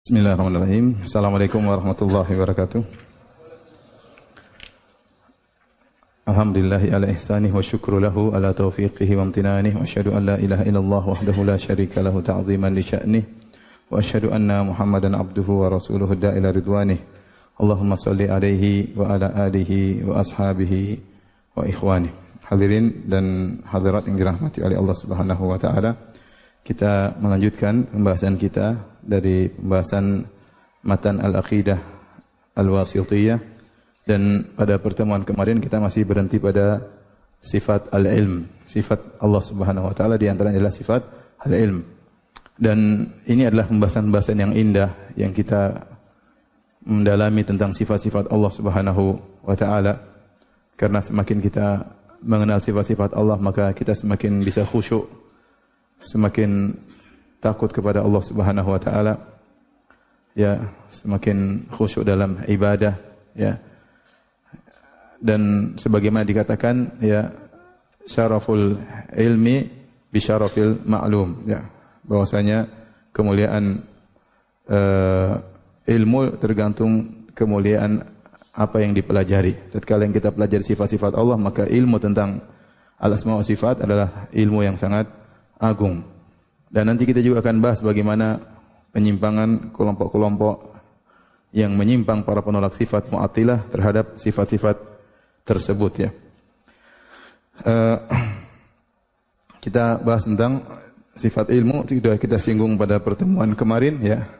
Bismillahirrahmanirrahim. Assalamualaikum warahmatullahi wabarakatuh. Alhamdulillahi ala ihsanih wa syukru lahu ala taufiqihi wa amtinanih wa asyhadu an la ilaha illallah wahdahu la syarika lahu ta'ziman li sya'nih wa asyhadu anna Muhammadan abduhu wa rasuluhu da'ila ridwanih. Allahumma salli alaihi wa ala alihi wa ashabihi wa ikhwanih. Hadirin dan hadirat yang dirahmati oleh Allah Subhanahu wa taala. Kita melanjutkan pembahasan kita dari pembahasan matan al-aqidah al-wasithiyah, dan pada pertemuan kemarin kita masih berhenti pada sifat al-ilm. Sifat Allah Subhanahu wa taala di antaranya adalah sifat al-ilm. Dan ini adalah pembahasan-pembahasan yang indah yang kita mendalami tentang sifat-sifat Allah Subhanahu wa taala. Karena semakin kita mengenal sifat-sifat Allah, maka kita semakin bisa khusyuk, semakin takut kepada Allah Subhanahu wa taala, ya, semakin khusyuk dalam ibadah, ya. Dan sebagaimana dikatakan, ya, syaraful ilmi bi syarafil ma'lum, ya, bahwasanya kemuliaan ilmu tergantung kemuliaan apa yang dipelajari. Tatkala yang kita pelajari sifat-sifat Allah, maka ilmu tentang al-asma wa sifat adalah ilmu yang sangat agung. Dan nanti kita juga akan bahas bagaimana penyimpangan kelompok-kelompok yang menyimpang para penolak sifat Mu'attilah terhadap sifat-sifat tersebut, ya. Kita bahas tentang sifat ilmu, sudah kita singgung pada pertemuan kemarin, ya.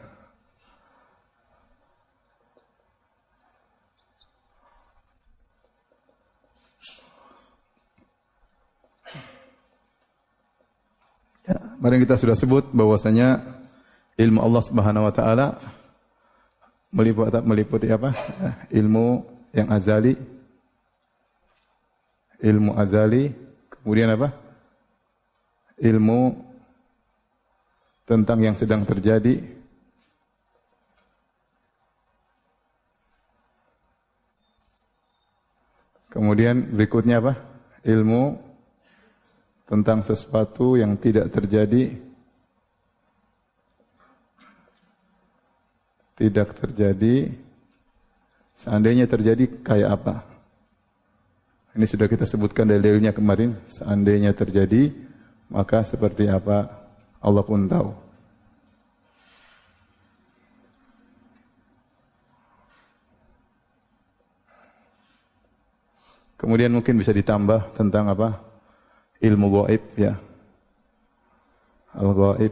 Kemarin kita sudah sebut bahwasanya ilmu Allah Subhanahu wa taala meliputi apa? Ilmu yang azali, ilmu azali, kemudian apa? Ilmu tentang yang sedang terjadi, kemudian berikutnya apa? Ilmu tentang sesuatu yang tidak terjadi, seandainya terjadi kayak apa. Ini sudah kita sebutkan dalilnya kemarin. Seandainya terjadi, maka seperti apa Allah pun tahu. Kemudian mungkin bisa ditambah tentang apa? Ilmu gaib, ya. Al-gaib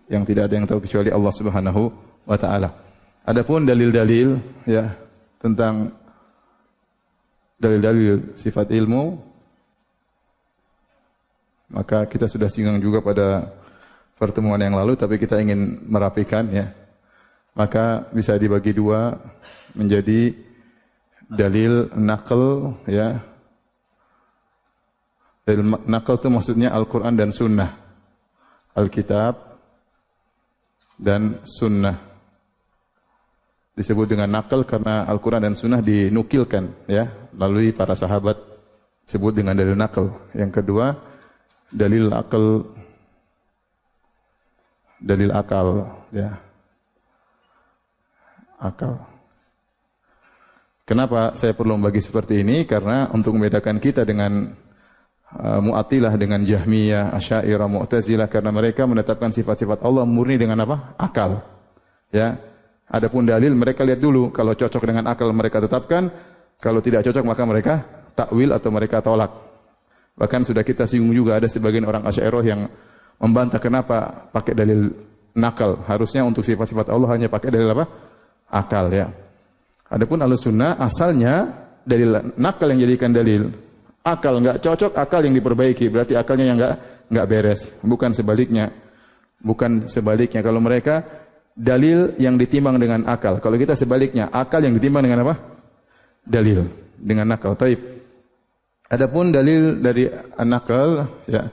yang tidak ada yang tahu kecuali Allah Subhanahu wa taala. Adapun dalil-dalil, ya, tentang dalil-dalil sifat ilmu, maka kita sudah singgung juga pada pertemuan yang lalu, tapi kita ingin merapikan, ya. Maka bisa dibagi dua menjadi dalil naql, ya. Dalil naql itu maksudnya Al-Quran dan Sunnah, Alkitab dan Sunnah. Disebut dengan naql karena Al-Quran dan Sunnah dinukilkan, ya, melalui para sahabat, disebut dengan dalil naql. Yang kedua, dalil akal, dalil akal, ya, akal. Kenapa saya perlu membagi seperti ini? Karena untuk membedakan kita dengan Mu'attilah, dengan Jahmiyah, Asy'ariyah, Mu'tazilah, karena mereka menetapkan sifat-sifat Allah murni dengan apa? Akal. Ya. Adapun dalil mereka lihat dulu, kalau cocok dengan akal mereka tetapkan, kalau tidak cocok maka mereka takwil atau mereka tolak. Bahkan sudah kita singgung juga ada sebagian orang Asy'ariyah yang membantah kenapa pakai dalil nakal. Harusnya untuk sifat-sifat Allah hanya pakai dalil apa? Akal, ya. Adapun Ahlussunnah asalnya dalil nakal yang jadikan dalil. Akal enggak cocok, akal yang diperbaiki. Berarti akalnya yang enggak beres. Bukan sebaliknya. Bukan sebaliknya. Kalau mereka dalil yang ditimbang dengan akal. Kalau kita sebaliknya, akal yang ditimbang dengan apa? Dalil. Dengan akal. Taib. Adapun dalil dari an-nakal, ya,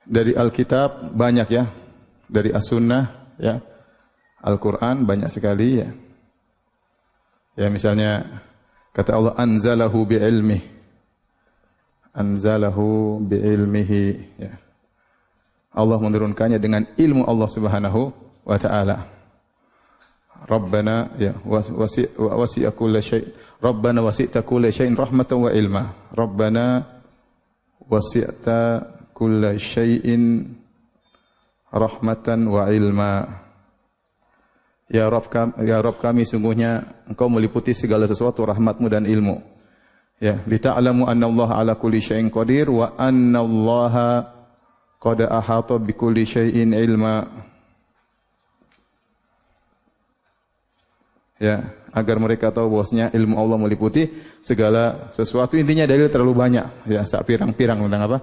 dari Alkitab banyak, ya. Dari As-Sunnah, ya. Al-Quran banyak sekali, ya. Ya, misalnya kata Allah, anzalahu bi'ilmih. Anzalahu bi'ilmihi, ya. Allah menurunkannya dengan ilmu Allah Subhanahu wa taala. Rabbana ya wasi'a kulla syai'. Rabbana wasi'ta kulla syai'in rahmatan wa ilma. Rabbana wasi'ta kulla syai'in rahmatan wa ilma. Ya Rabb kami sungguhnya Engkau meliputi segala sesuatu rahmat-Mu dan ilmu. Ya, lita'lamu anna Allah ala kulli syai'in qadir wa anna Allah qad ahata bi kulli syai'in ilma. Ya, agar mereka tahu bahwasanya ilmu Allah meliputi segala sesuatu. Intinya dalil terlalu banyak. Ya, sak pirang-pirang tentang apa?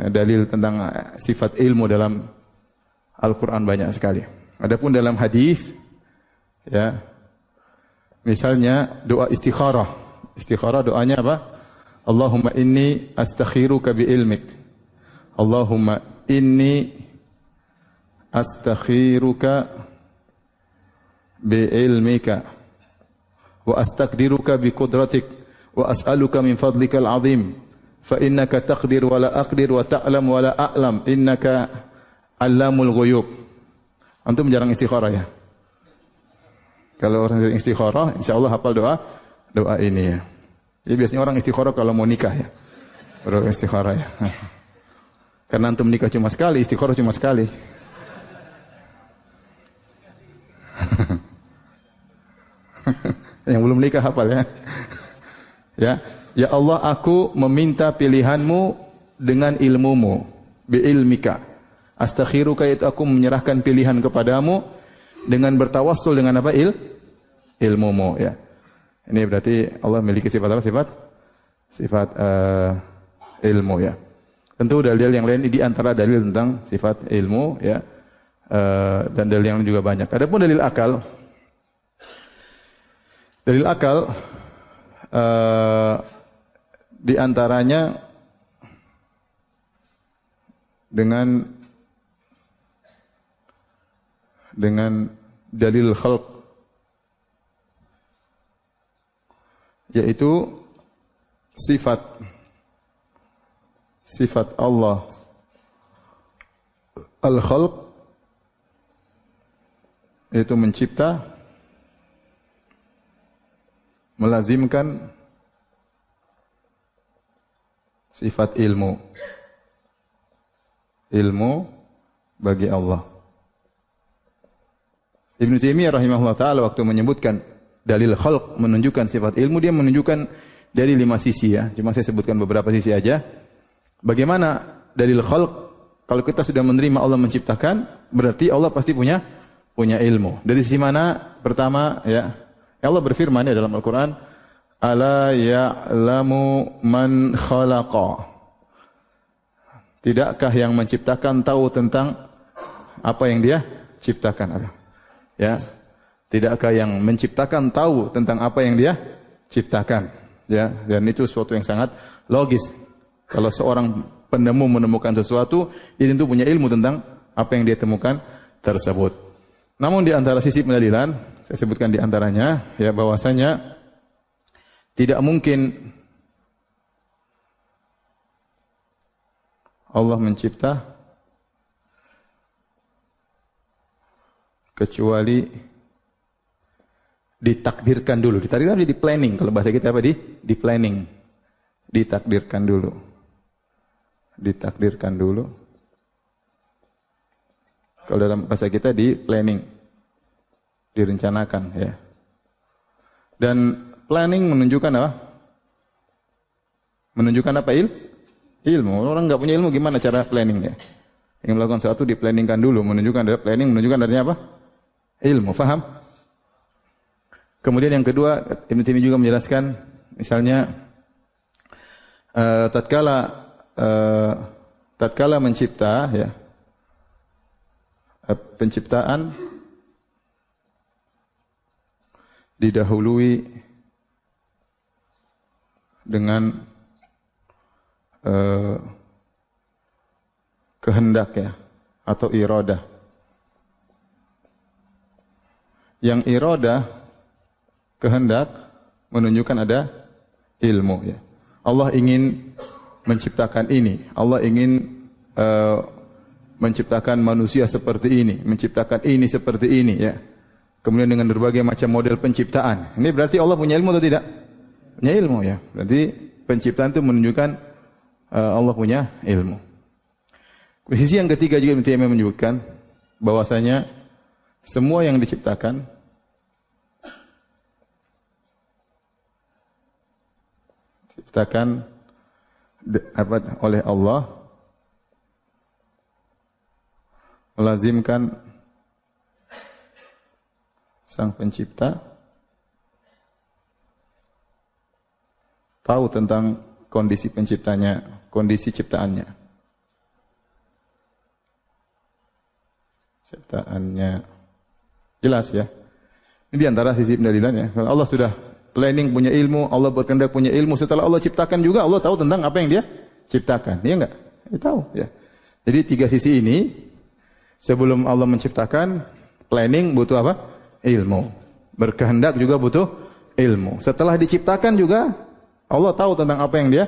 Dalil tentang sifat ilmu dalam Al-Qur'an banyak sekali. Adapun dalam hadis, ya, misalnya doa istikharah. Istikharah doanya apa? Allahumma inni astakhiruka bi ilmik. Allahumma inni astakhiruka bi ilmika wa astaqdiruka bi qudratik wa as'aluka min fadlikal azim fa innaka taqdir wa la aqdir wa ta'lam wa la a'lam innaka allamul ghuyub. Antum jarang istikharah ya? Kalau orang yang istikharah insyaallah hafal doa ini ya. Jadi biasanya orang istikharah kalau mau nikah ya. Baru istikharah ya. Karena antum nikah cuma sekali, istikharah cuma sekali. Yang belum nikah hafal ya. Ya, ya Allah aku meminta pilihan-Mu dengan ilmu-Mu, bi ilmika. Astakhiruka itu aku menyerahkan pilihan kepadamu dengan bertawassul dengan apa? Ilmu-Mu ya. Ini berarti Allah memiliki sifat apa? Sifat ilmu ya. Tentu dalil yang lain di antara dalil tentang sifat ilmu ya. Dan dalil yang lain juga banyak. Adapun dalil akal. Dalil akal di antaranya dengan dalil khalq, yaitu sifat Allah al-khalq, yaitu mencipta, melazimkan sifat ilmu bagi Allah. Ibnu Taimiyah rahimahullah taala waktu menyebutkan dalil khalq menunjukkan sifat ilmu, dia menunjukkan dari 5 sisi ya. Cuma saya sebutkan beberapa sisi aja. Bagaimana dalil khalq? Kalau kita sudah menerima Allah menciptakan, berarti Allah pasti punya ilmu. Dari sisi mana? Pertama ya, Allah berfirman ya dalam Al-Quran, Ala ya'lamu man khalaqa. Tidakkah yang menciptakan tahu tentang apa yang dia ciptakan? Ya, tidakkah yang menciptakan tahu tentang apa yang dia ciptakan? Ya, dan itu sesuatu yang sangat logis. Kalau seorang penemu menemukan sesuatu, dia tentu punya ilmu tentang apa yang dia temukan tersebut. Namun di antara sisi pendalilan, saya sebutkan di antaranya ya bahwasanya tidak mungkin Allah mencipta kecuali ditakdirkan dulu. Ditakdirkan di planning. Kalau bahasa kita apa? Di planning. Ditakdirkan dulu. Ditakdirkan dulu. Kalau dalam bahasa kita di planning. Direncanakan ya. Dan planning menunjukkan apa? Menunjukkan apa? Ilmu. Orang enggak punya ilmu gimana cara planning ya? Yang melakukan sesuatu di-planningkan dulu, menunjukkan dari planning, menunjukkan adanya apa? Ilmu, faham? Kemudian yang kedua, Ibnu Taimiyah juga menjelaskan, misalnya tatkala mencipta ya, penciptaan didahului dengan kehendak ya, atau iradah. Yang iradah, kehendak menunjukkan ada ilmu ya. Allah ingin menciptakan ini, Allah ingin menciptakan manusia seperti ini, menciptakan ini seperti ini ya. Kemudian dengan berbagai macam model penciptaan. Ini berarti Allah punya ilmu atau tidak? Punya ilmu ya. Berarti penciptaan itu menunjukkan Allah punya ilmu. Sisi yang ketiga juga Ibnu Taimiyah menyebutkan bahwasanya semua yang diciptakan oleh Allah melazimkan Sang Pencipta tahu tentang kondisi penciptanya, kondisi ciptaannya. Ciptaannya jelas ya. Ini di antara sisi pendalilannya. Kalau Allah sudah planning punya ilmu, Allah berkehendak punya ilmu, setelah Allah ciptakan juga Allah tahu tentang apa yang Dia ciptakan. Iya enggak? Dia tahu ya. Jadi tiga sisi ini sebelum Allah menciptakan, planning butuh apa? Ilmu. Berkehendak juga butuh ilmu. Setelah diciptakan juga Allah tahu tentang apa yang Dia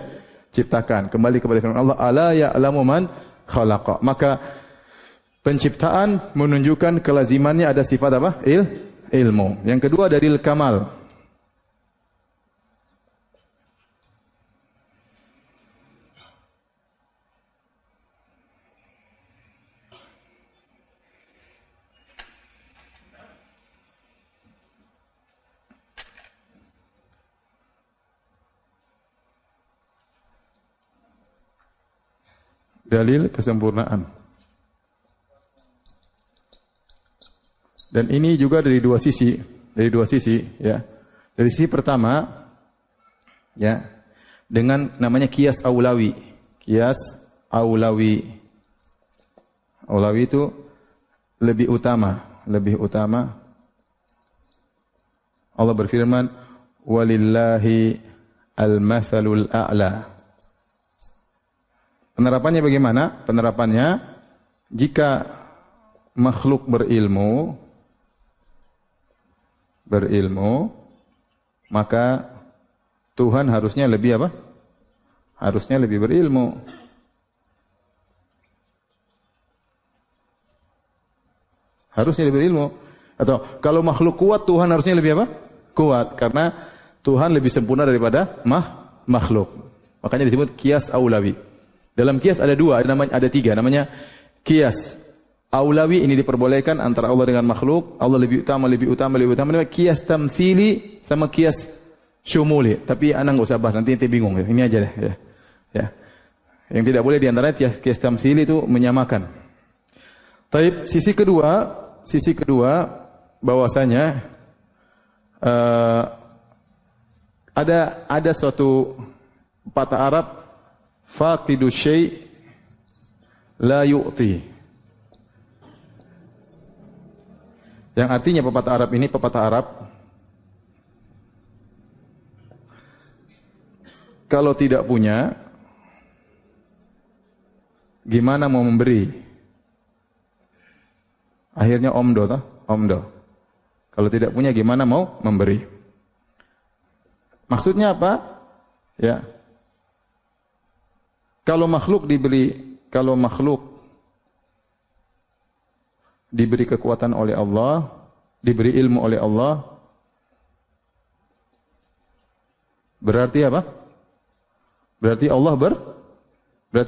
ciptakan. Kembali kepada firman Allah, "Ala ya'lamu man khalaqa." Maka penciptaan menunjukkan kelazimannya ada sifat apa? Ilmu. Yang kedua dalil kamal. Dalil kesempurnaan. Dan ini juga dari dua sisi, ya. Dari sisi pertama, ya, dengan namanya kias aulawi. Kias aulawi. Aulawi itu lebih utama. Allah berfirman, "Walillahi al-mathalul a'la." Penerapannya bagaimana? Penerapannya, jika makhluk berilmu, maka Tuhan harusnya lebih apa? Harusnya lebih berilmu. Harusnya lebih berilmu. Atau kalau makhluk kuat, Tuhan harusnya lebih apa? Kuat. Karena Tuhan lebih sempurna daripada makhluk. Makanya disebut kias aulawi. Dalam kias ada tiga, namanya kias aulawi, ini diperbolehkan antara Allah dengan makhluk, Allah lebih utama. Namanya kias tamtsili sama kias syumuli. Tapi anak enggak usah bahas, nanti bingung ya. Ini aja deh ya. Ya. Yang tidak boleh di antara kias tamtsili itu menyamakan. Taib, sisi kedua bahwasanya ada suatu patah Arab, faqidu syai' la yu'ti. Yang artinya pepatah Arab ini, kalau tidak punya, gimana mau memberi? Akhirnya omdo. Kalau tidak punya, gimana mau memberi? Maksudnya apa? Ya. Kalau makhluk diberi kekuatan oleh Allah, diberi ilmu oleh Allah, berarti apa? Berarti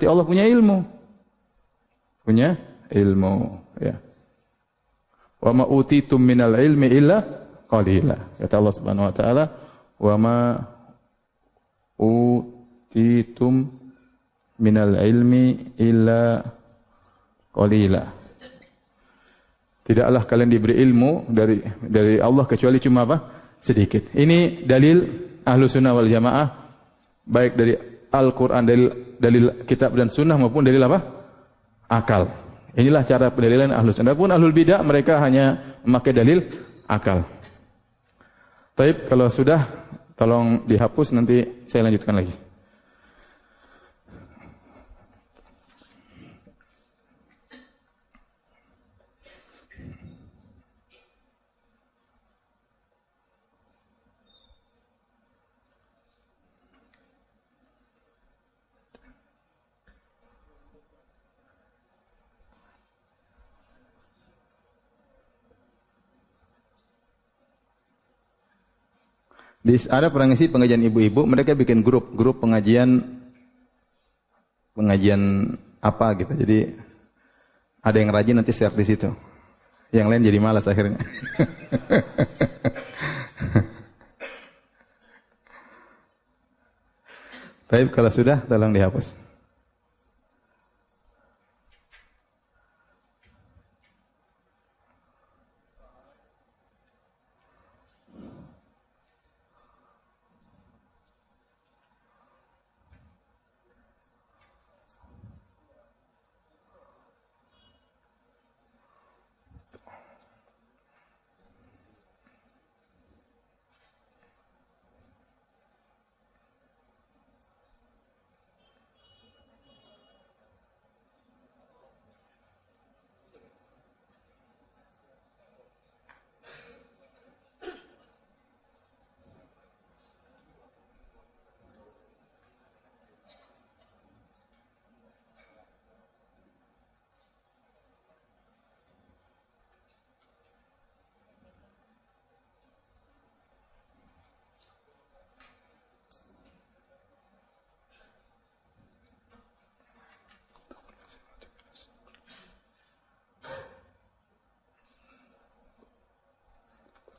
Allah punya ilmu. Ya. Wa ma utitum minal ilmi illa qalila. Kata Allah Subhanahu wa taala, wa ma utitum minal ilmi illa qalila. Tidaklah kalian diberi ilmu dari Allah kecuali cuma apa? Sedikit. Ini dalil Ahlus Sunnah wal Jamaah, baik dari Al-Qur'an, dalil kitab dan sunnah, maupun dalil apa? Akal. Inilah cara pendalilan Ahlus Sunnah. Pun Ahlul Bidah mereka hanya memakai dalil akal. Taib, kalau sudah tolong dihapus, nanti saya lanjutkan lagi. Ada pengisi pengajian ibu-ibu, mereka bikin grup pengajian apa gitu. Jadi ada yang rajin nanti share di situ. Yang lain jadi malas akhirnya. Baik, kalau sudah tolong dihapus.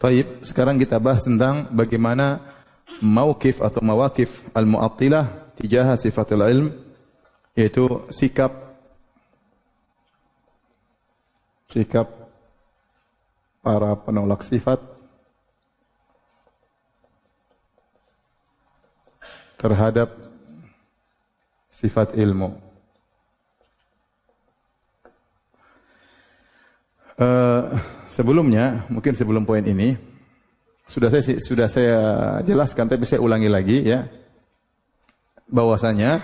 Baik, sekarang kita bahas tentang bagaimana mauqif atau mawaqif al-mu'attilah tijaha sifatul ilm, yaitu sikap para penolak sifat terhadap sifat ilmu. Sebelumnya, mungkin sebelum poin ini sudah saya jelaskan, tapi saya ulangi lagi ya, bahwasanya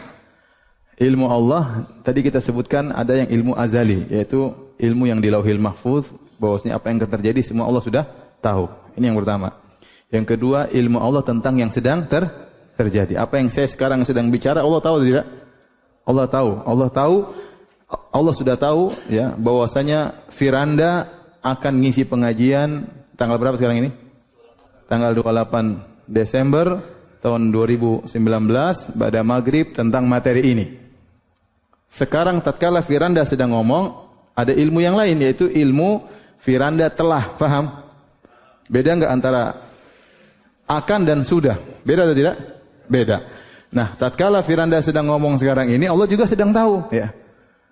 ilmu Allah tadi kita sebutkan ada yang ilmu azali, yaitu ilmu yang di Lauhil Mahfuz, bahwasanya apa yang akan terjadi semua Allah sudah tahu. Ini yang pertama. Yang kedua, ilmu Allah tentang yang sedang terjadi. Apa yang saya sekarang sedang bicara Allah tahu tidak? Allah tahu. Allah sudah tahu ya bahwasanya Firanda akan ngisi pengajian tanggal berapa sekarang ini? Tanggal 28 Desember tahun 2019 pada maghrib tentang materi ini. Sekarang tatkala Firanda sedang ngomong, ada ilmu yang lain, yaitu ilmu Firanda telah, paham? Beda enggak antara akan dan sudah? Beda atau tidak? Beda. Nah, tatkala Firanda sedang ngomong sekarang ini, Allah juga sedang tahu ya.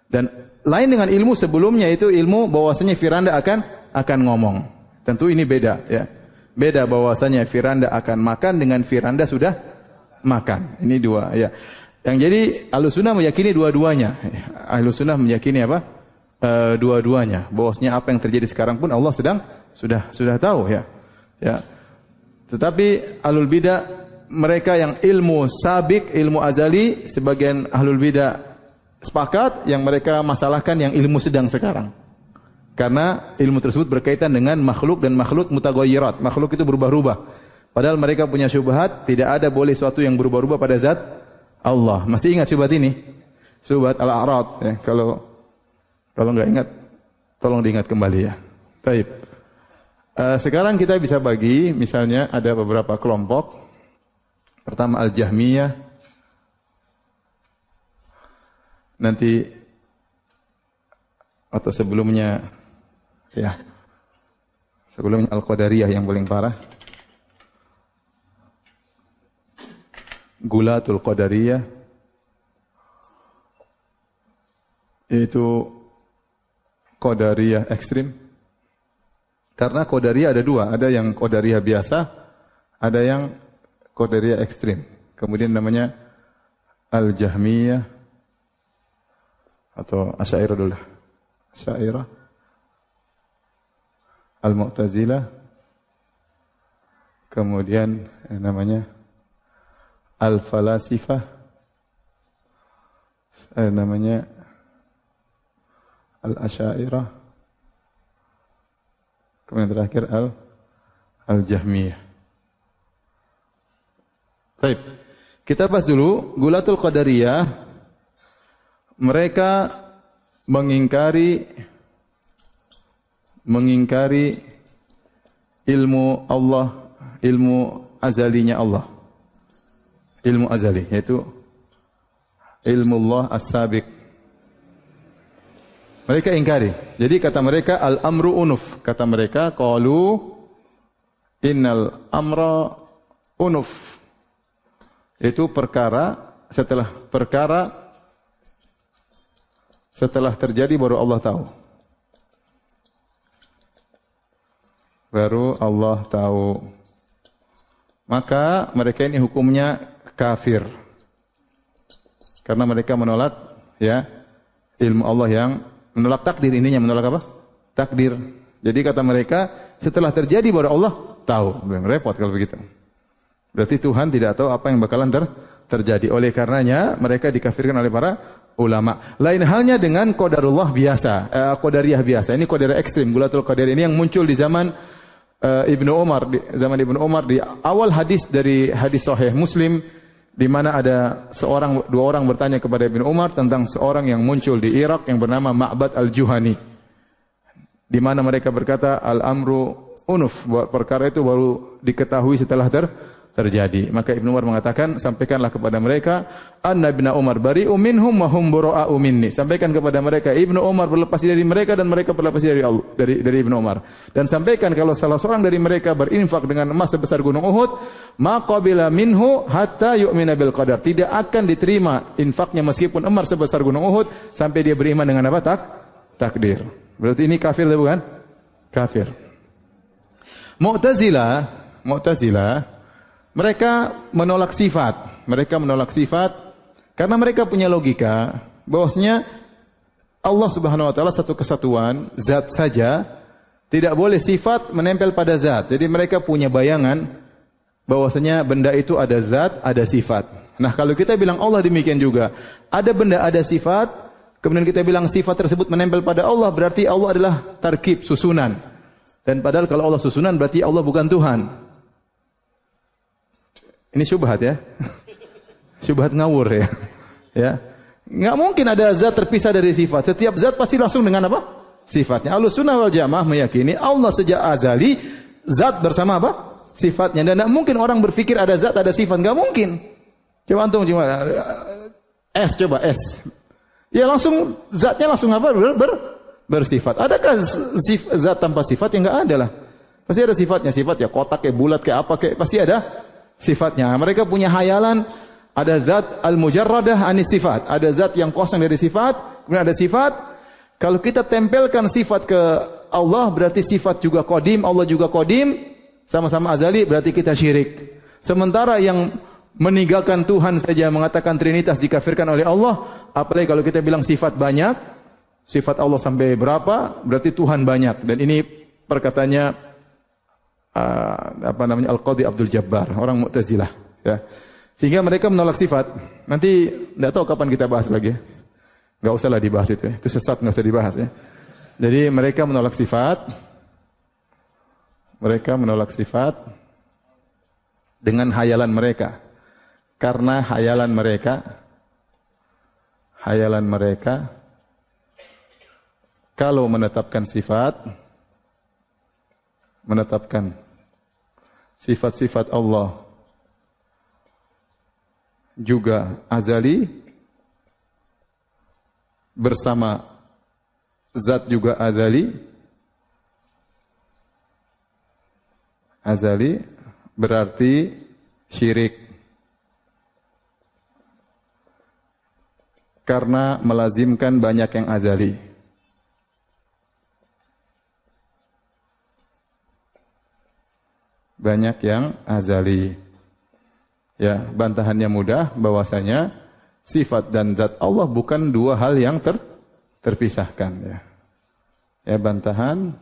Dan lain dengan ilmu sebelumnya, itu ilmu bahwasanya Firanda akan ngomong. Tentu ini beda ya. Beda bahwasanya Firanda akan makan dengan Firanda sudah makan. Ini dua ya. Yang jadi Ahlussunnah meyakini dua-duanya. Ahlussunnah meyakini apa? Dua-duanya. Bahwasanya apa yang terjadi sekarang pun Allah sudah tahu ya. Ya. Tetapi Ahlul Bidah, mereka yang ilmu sabik, ilmu azali, sebagian Ahlul Bidah sepakat, yang mereka masalahkan yang ilmu sedang sekarang. Karena ilmu tersebut berkaitan dengan makhluk dan makhluk mutaghayyirat. Makhluk itu berubah-ubah. Padahal mereka punya syubhat, tidak ada boleh suatu yang berubah-ubah pada zat Allah. Masih ingat syubhat ini? Syubhat al-a'rad ya. Kalau enggak ingat, tolong diingat kembali ya. Baik. Sekarang kita bisa bagi, misalnya ada beberapa kelompok. Pertama Al-Jahmiyah. Nanti atau sebelumnya ya, sebelumnya Al-Qadariyah yang paling parah, Gulatul Qadariyah, yaitu Qadariyah ekstrim. Karena Qadariyah ada dua, ada yang Qadariyah biasa, ada yang Qadariyah ekstrim. Kemudian namanya Al-Jahmiyah atau Asy'ariyah dulu. Asy'ariyah, Al-Mu'tazilah, kemudian namanya Al-Falasifah, namanya Al-Asy'ariyah, kemudian terakhir Al-Jahmiyah. Baik, kita bahas dulu Gulatul Qadariyah. Mereka mengingkari ilmu Allah, ilmu azalinya Allah. Ilmu azali, yaitu ilmu Allah as-sabiq. Mereka ingkari. Jadi kata mereka al-amru unuf. Kata mereka qalu innal amra unuf. Itu perkara setelah terjadi baru Allah tahu. Baru Allah tahu. Maka mereka ini hukumnya kafir. Karena mereka menolak ya ilmu Allah, yang menolak takdir, ininya menolak apa? Takdir. Jadi kata mereka setelah terjadi baru Allah tahu. Repot kalau begitu. Berarti Tuhan tidak tahu apa yang bakalan terjadi. Oleh karenanya mereka dikafirkan oleh para ulama. Lain halnya dengan qadarullah biasa, qadariyah biasa. Ini qadariyah ekstrim, Gulatul Qadariyah ini yang muncul di zaman Ibnu Umar, Ibnu Umar di awal hadis dari hadis sahih Muslim, di mana ada dua orang bertanya kepada Ibnu Umar tentang seorang yang muncul di Irak yang bernama Ma'bad al-Juhani. Di mana mereka berkata al-amru unuf, perkara itu baru diketahui setelah terjadi. Maka Ibnu Umar mengatakan, sampaikanlah kepada mereka, anna ibna Umar bari'u minhum wa hum bura'u minni. Sampaikan kepada mereka, Ibnu Umar berlepas dari mereka dan mereka berlepas dari Allah, dari Ibnu Umar. Dan sampaikan kalau salah seorang dari mereka berinfak dengan emas sebesar gunung Uhud, ma qabila minhu hatta yu'mina bil qadar. Tidak akan diterima infaknya meskipun emas sebesar gunung Uhud sampai dia beriman dengan apa? Takdir. Berarti ini kafir atau bukan? Kafir. Mu'tazilah mereka menolak sifat. Mereka menolak sifat karena mereka punya logika bahwasanya Allah Subhanahu wa taala satu kesatuan, zat saja, tidak boleh sifat menempel pada zat. Jadi mereka punya bayangan bahwasanya benda itu ada zat, ada sifat. Nah, kalau kita bilang Allah demikian juga, ada benda, ada sifat, kemudian kita bilang sifat tersebut menempel pada Allah, berarti Allah adalah tarkib, susunan. Dan padahal kalau Allah susunan berarti Allah bukan Tuhan. Ini syubhat ya. Syubhat ngawur ya. Ya. Enggak mungkin ada zat terpisah dari sifat. Setiap zat pasti langsung dengan apa? Sifatnya. Ahlus-Sunnah wal Jamaah meyakini Allah sejak azali zat bersama apa? Sifatnya. Dan tidak mungkin orang berpikir ada zat ada sifat, enggak mungkin. Coba antum coba S. Ya langsung zatnya langsung apa? Bersifat. Adakah zat tanpa sifat? Ya enggak ada lah. Pasti ada sifatnya. Sifat ya kotak kayak bulat kayak apa kayak pasti ada sifatnya. Mereka punya hayalan, ada zat al-mujarradah anis sifat, ada zat yang kosong dari sifat, kemudian ada sifat. Kalau kita tempelkan sifat ke Allah, berarti sifat juga qadim, Allah juga qadim, sama-sama azali, berarti kita syirik. Sementara yang meninggalkan Tuhan saja mengatakan Trinitas dikafirkan oleh Allah, apalagi kalau kita bilang sifat banyak, sifat Allah sampai berapa, berarti Tuhan banyak. Dan ini perkataannya Al-Qadhi Abdul Jabbar, orang Mu'tazilah ya. Sehingga mereka menolak sifat. Nanti enggak tahu kapan kita bahas lagi ya. Enggak usahlah dibahas itu ya. Itu sesat, enggak usah dibahas ya. Jadi mereka menolak sifat. Mereka menolak sifat dengan hayalan mereka. Karena hayalan mereka kalau menetapkan sifat-sifat Allah juga azali, bersama zat juga azali, berarti syirik. Karena melazimkan banyak yang azali. Banyak yang azali. Ya, bantahannya mudah bahwasanya sifat dan zat Allah bukan dua hal yang terpisahkan ya. Ya, bantahan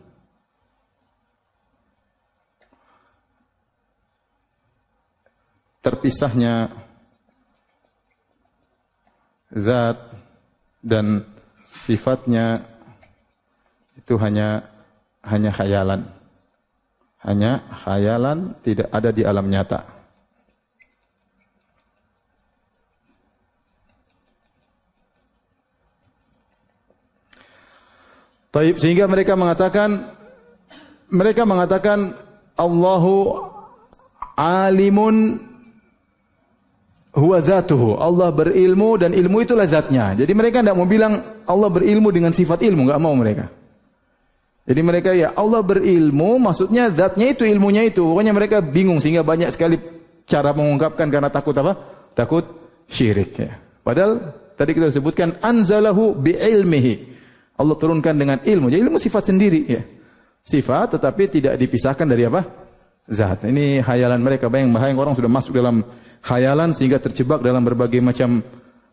terpisahnya zat dan sifatnya itu hanya khayalan. Hanya khayalan, tidak ada di alam nyata. Taib, sehingga mereka mengatakan Allahu alimun huwa dzatuhu. Allah berilmu dan ilmu itulah zatnya. Jadi mereka tidak mau bilang Allah berilmu dengan sifat ilmu, enggak mau mereka. Jadi mereka ya Allah berilmu, maksudnya zatnya itu, ilmunya itu. Pokoknya mereka bingung sehingga banyak sekali cara mengungkapkan karena takut apa? Takut syirik ya. Padahal tadi kita sebutkan anzalahu biilmihi. Allah turunkan dengan ilmu. Jadi ilmu sifat sendiri ya. Sifat tetapi tidak dipisahkan dari apa? Zat. Ini khayalan mereka. Bayang orang sudah masuk dalam khayalan sehingga terjebak dalam berbagai macam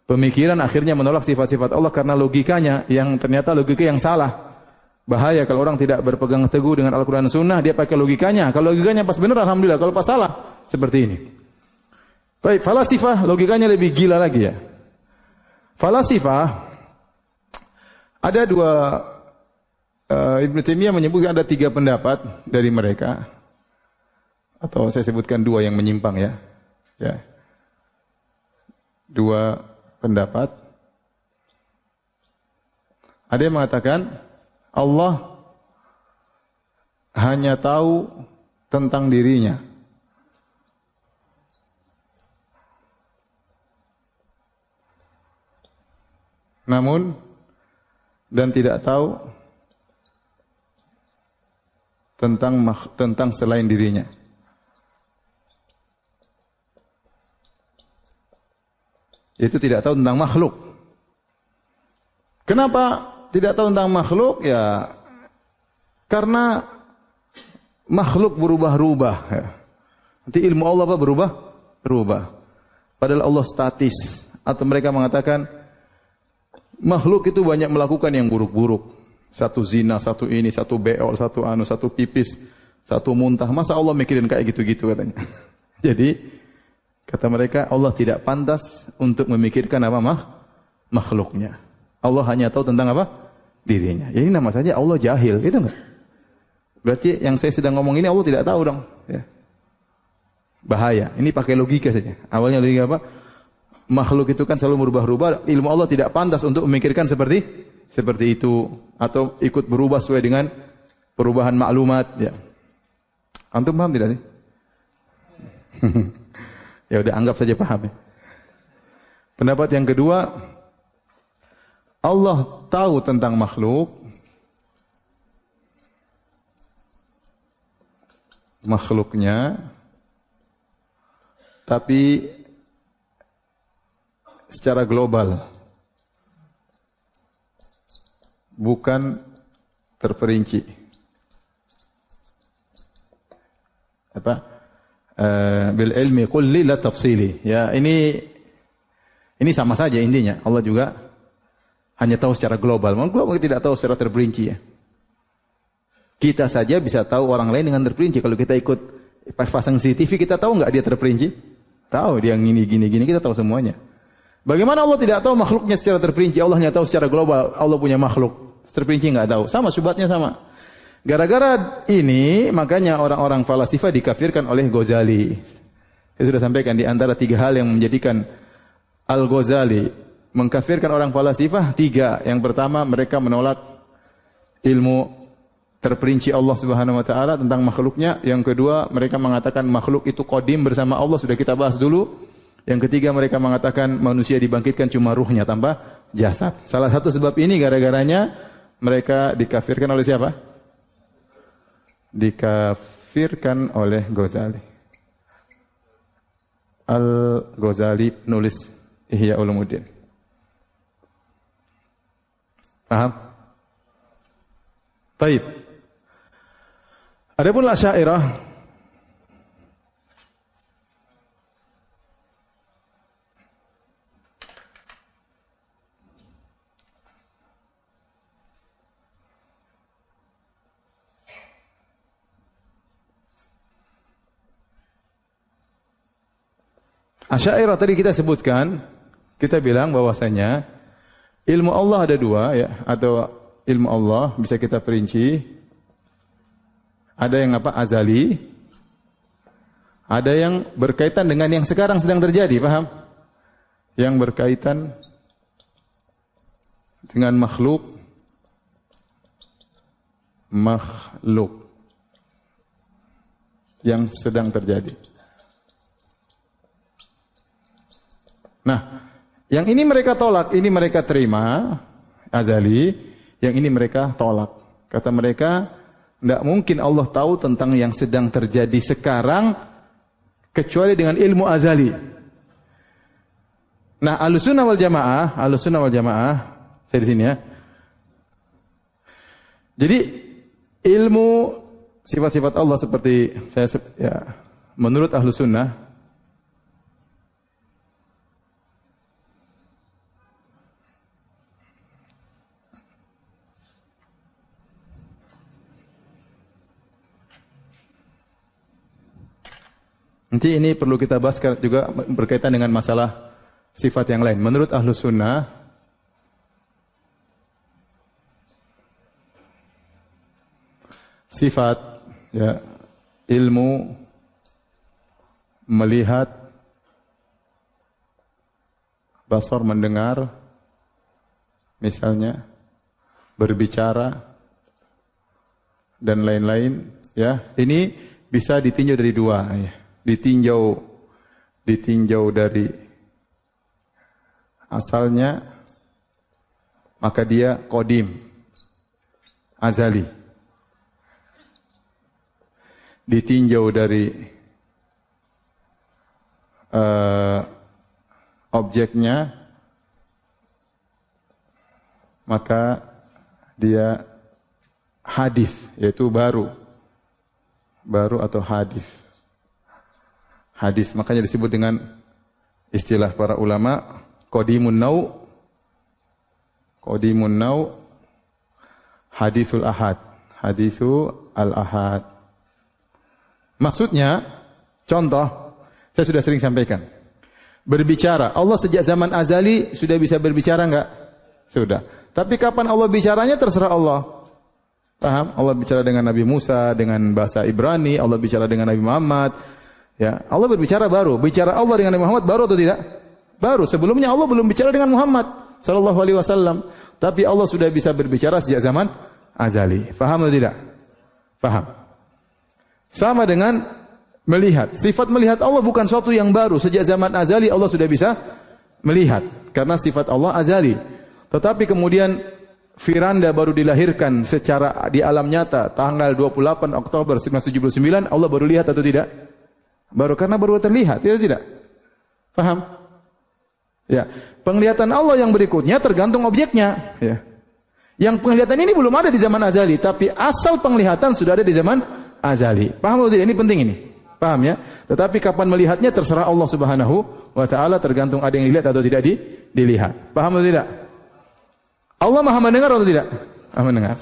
pemikiran, akhirnya menolak sifat-sifat Allah karena logikanya yang ternyata logika yang salah. Bahaya kalau orang tidak berpegang teguh dengan Al-Quran dan Sunnah, dia pakai logikanya. Kalau logikanya pas benar, alhamdulillah. Kalau pas salah, seperti ini. Baik, falasifah logikanya lebih gila lagi ya. Falasifah ada dua, Ibnu Taimiyah menyebutkan ada 3 pendapat dari mereka. Atau saya sebutkan 2 yang menyimpang ya. Ya. 2 pendapat. Ada yang mengatakan Allah hanya tahu tentang dirinya. Namun dan tidak tahu tentang selain dirinya. Itu tidak tahu tentang makhluk. Kenapa tidak tahu tentang makhluk? Ya karena makhluk berubah-ubah. Ya. Nanti ilmu Allah apa berubah? Padahal Allah statis. Atau mereka mengatakan makhluk itu banyak melakukan yang buruk-buruk. Satu zina, satu ini, satu beol, satu pipis, satu muntah. Masa Allah mikirin kayak gitu-gitu katanya. Jadi kata mereka Allah tidak pantas untuk memikirkan apa makhluknya. Allah hanya tahu tentang apa? Dirinya. Ya ini nama saja Allah jahil, itu enggak? Berarti yang saya sedang ngomong ini Allah tidak tahu dong. Ya. Bahaya. Ini pakai logika saja. Awalnya logika apa? Makhluk itu kan selalu berubah-ubah. Ilmu Allah tidak pantas untuk memikirkan seperti itu atau ikut berubah sesuai dengan perubahan maklumat. Ya. Antum paham tidak sih? Ya udah anggap saja paham ya. Pendapat yang kedua, Allah tahu tentang makhluknya, tapi secara global, bukan terperinci. Apa? Bil ilmi kulli la tafsili. Ya, ini sama saja intinya. Allah juga hanya tahu secara global. Global tidak tahu secara terperinci ya. Kita saja bisa tahu orang lain dengan terperinci. Kalau kita ikut pasang CCTV, kita tahu enggak dia terperinci? Tahu dia gini, kita tahu semuanya. Bagaimana Allah tidak tahu makhluknya secara terperinci? Allah hanya tahu secara global. Allah punya makhluk. Terperinci enggak tahu. Sama, syubhatnya sama. Gara-gara ini, makanya orang-orang falasifah dikafirkan oleh Ghazali. Saya sudah sampaikan di antara 3 hal yang menjadikan Al-Ghazali mengkafirkan orang falasifah 3. Yang pertama, mereka menolak ilmu terperinci Allah Subhanahu wa taala tentang makhluknya. Yang kedua, mereka mengatakan makhluk itu qadim bersama Allah, sudah kita bahas dulu. Yang ketiga, mereka mengatakan manusia dibangkitkan cuma ruhnya tanpa jasad. Salah satu sebab ini gara-garanya mereka dikafirkan oleh siapa? Dikafirkan oleh Ghazali. Al-Ghazali nulis Ihya Ulumuddin. Paham? Taib. Adapun Asy'ariyah, Asy'ariyah tadi kita sebutkan, kita bilang bahwasanya ilmu Allah ada 2 ya, atau ilmu Allah bisa kita perinci. Ada yang apa? Azali. Ada yang berkaitan dengan yang sekarang sedang terjadi, paham? Yang berkaitan dengan makhluk yang sedang terjadi. Nah, yang ini mereka tolak, ini mereka terima, azali, yang ini mereka tolak. Kata mereka, tidak mungkin Allah tahu tentang yang sedang terjadi sekarang, kecuali dengan ilmu azali. Nah, Ahlussunnah wal Jamaah, saya di sini ya. Jadi, ilmu sifat-sifat Allah seperti menurut Ahlussunnah, nanti ini perlu kita bahas juga berkaitan dengan masalah sifat yang lain. Menurut Ahlussunnah, sifat ilmu, melihat, basar mendengar, misalnya berbicara dan lain-lain, ini bisa ditinjau dari dua, ditinjau dari asalnya, maka dia qadim, azali. Ditinjau dari objeknya, maka dia hadis, yaitu baru atau hadis. Hadis, makanya disebut dengan istilah para ulama qadimun nau, hadisul ahad, ahad. Maksudnya, contoh, saya sudah sering sampaikan. Berbicara, Allah sejak zaman azali sudah bisa berbicara enggak? Sudah. Tapi kapan Allah bicaranya terserah Allah. Paham? Allah bicara dengan Nabi Musa dengan bahasa Ibrani, Allah bicara dengan Nabi Muhammad. Ya, Allah berbicara baru. Bicara Allah dengan Nabi Muhammad baru atau tidak? Baru. Sebelumnya Allah belum bicara dengan Muhammad sallallahu alaihi wasallam. Tapi Allah sudah bisa berbicara sejak zaman azali. Paham atau tidak? Paham. Sama dengan melihat. Sifat melihat Allah bukan suatu yang baru. Sejak zaman azali Allah sudah bisa melihat. Karena sifat Allah azali. Tetapi kemudian Firanda baru dilahirkan secara di alam nyata tanggal 28 Oktober 1979, Allah baru lihat atau tidak? Baru, karena baru terlihat, tidak? Paham? Ya, penglihatan Allah yang berikutnya tergantung objeknya. Ya. Yang penglihatan ini belum ada di zaman azali, tapi asal penglihatan sudah ada di zaman azali. Paham atau tidak? Ini penting ini. Paham ya? Tetapi kapan melihatnya terserah Allah Subhanahu wa taala, tergantung ada yang dilihat atau tidak dilihat. Paham atau tidak? Allah Maha mendengar atau tidak? Maha mendengar.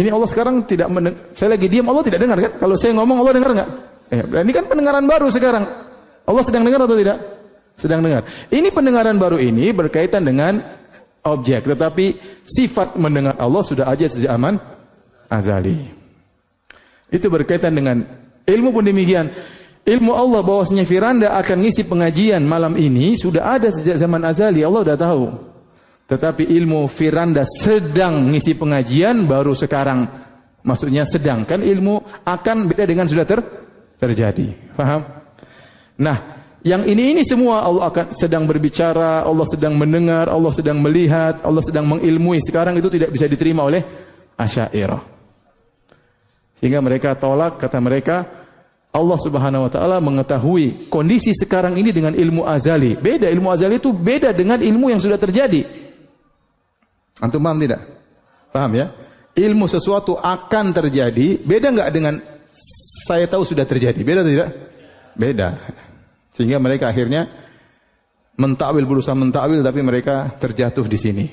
Ini Allah sekarang tidak mendengar. Saya lagi diam, Allah tidak dengar kan? Kalau saya ngomong Allah dengar enggak? Ini kan pendengaran baru sekarang. Allah sedang dengar atau tidak? Sedang dengar. Ini pendengaran baru ini berkaitan dengan objek, tetapi sifat mendengar Allah sudah aja sejak zaman azali. Itu berkaitan dengan ilmu pun demikian. Ilmu Allah bahwasanya Firanda akan ngisi pengajian malam ini sudah ada sejak zaman azali, Allah sudah tahu. Tetapi ilmu Firanda sedang ngisi pengajian baru sekarang. Maksudnya sedang, kan ilmu akan beda dengan sudah terjadi. Paham? Nah, yang ini semua Allah akan sedang berbicara, Allah sedang mendengar, Allah sedang melihat, Allah sedang mengilmui. Sekarang itu tidak bisa diterima oleh Asy'ariyah. Sehingga mereka tolak, kata mereka, Allah Subhanahu wa taala mengetahui kondisi sekarang ini dengan ilmu azali. Beda, ilmu azali itu beda dengan ilmu yang sudah terjadi. Antum paham tidak? Paham ya? Ilmu sesuatu akan terjadi, beda enggak dengan saya tahu sudah terjadi? Beda atau tidak? Beda. Sehingga mereka akhirnya berusaha mentakwil, tapi mereka terjatuh di sini.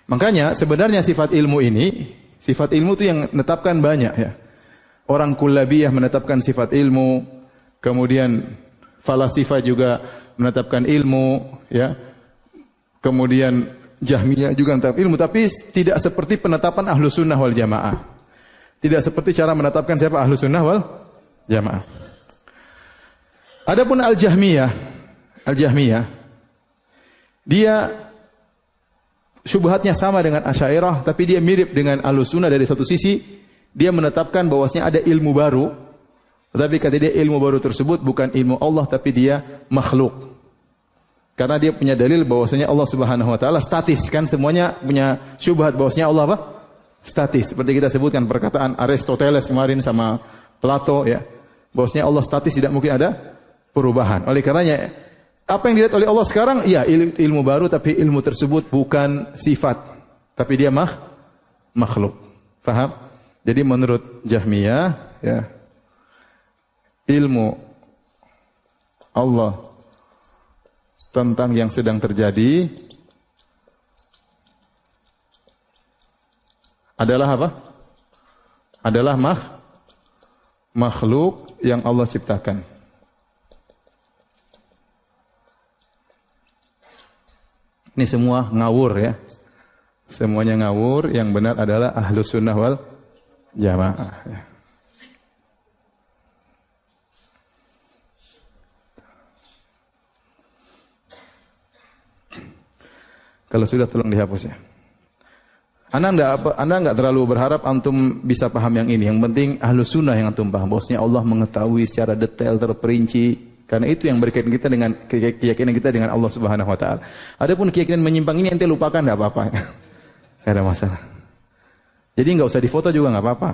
Makanya sebenarnya sifat ilmu itu yang menetapkan banyak ya. Orang Kullabiyah menetapkan sifat ilmu, kemudian falasifah juga menetapkan ilmu, ya. Kemudian Jahmiyah juga menetapkan ilmu, tapi tidak seperti penetapan Ahlussunnah wal Jamaah. Tidak seperti cara menetapkan siapa Ahlussunnah wal Jamaah. Adapun Al-Jahmiyah, dia syubhatnya sama dengan Asy'ariyah, tapi dia mirip dengan Ahlussunnah dari satu sisi. Dia menetapkan bahwasanya ada ilmu baru, Tetapi kata dia ilmu baru tersebut bukan ilmu Allah tapi dia makhluk. Karena dia punya dalil bahwasanya Allah Subhanahu wa taala statis, kan semuanya punya syubhat bahwasanya Allah apa? Statis. Seperti kita sebutkan perkataan Aristoteles kemarin sama Plato ya, bahwasanya Allah statis, tidak mungkin ada perubahan. Oleh karenanya apa yang dilihat oleh Allah sekarang ya ilmu baru, tapi ilmu tersebut bukan sifat, tapi dia makhluk. Paham? Jadi menurut Jahmiyah ya, ilmu Allah tentang yang sedang terjadi adalah apa? Adalah makhluk yang Allah ciptakan. Ini semua ngawur ya. Semuanya ngawur, yang benar adalah Ahlus Sunnah wal Jamaah ya. Kalau sudah tolong dihapus ya. Anda enggak terlalu berharap antum bisa paham yang ini. Yang penting Ahlus Sunnah yang antum paham. Bahwasanya Allah mengetahui secara detail terperinci. Karena itu yang berkaitan kita dengan keyakinan kita dengan Allah Subhanahu wa taala. Adapun keyakinan menyimpang ini ente lupakan, enggak apa-apa. Enggak ada masalah. Jadi enggak usah difoto juga enggak apa-apa.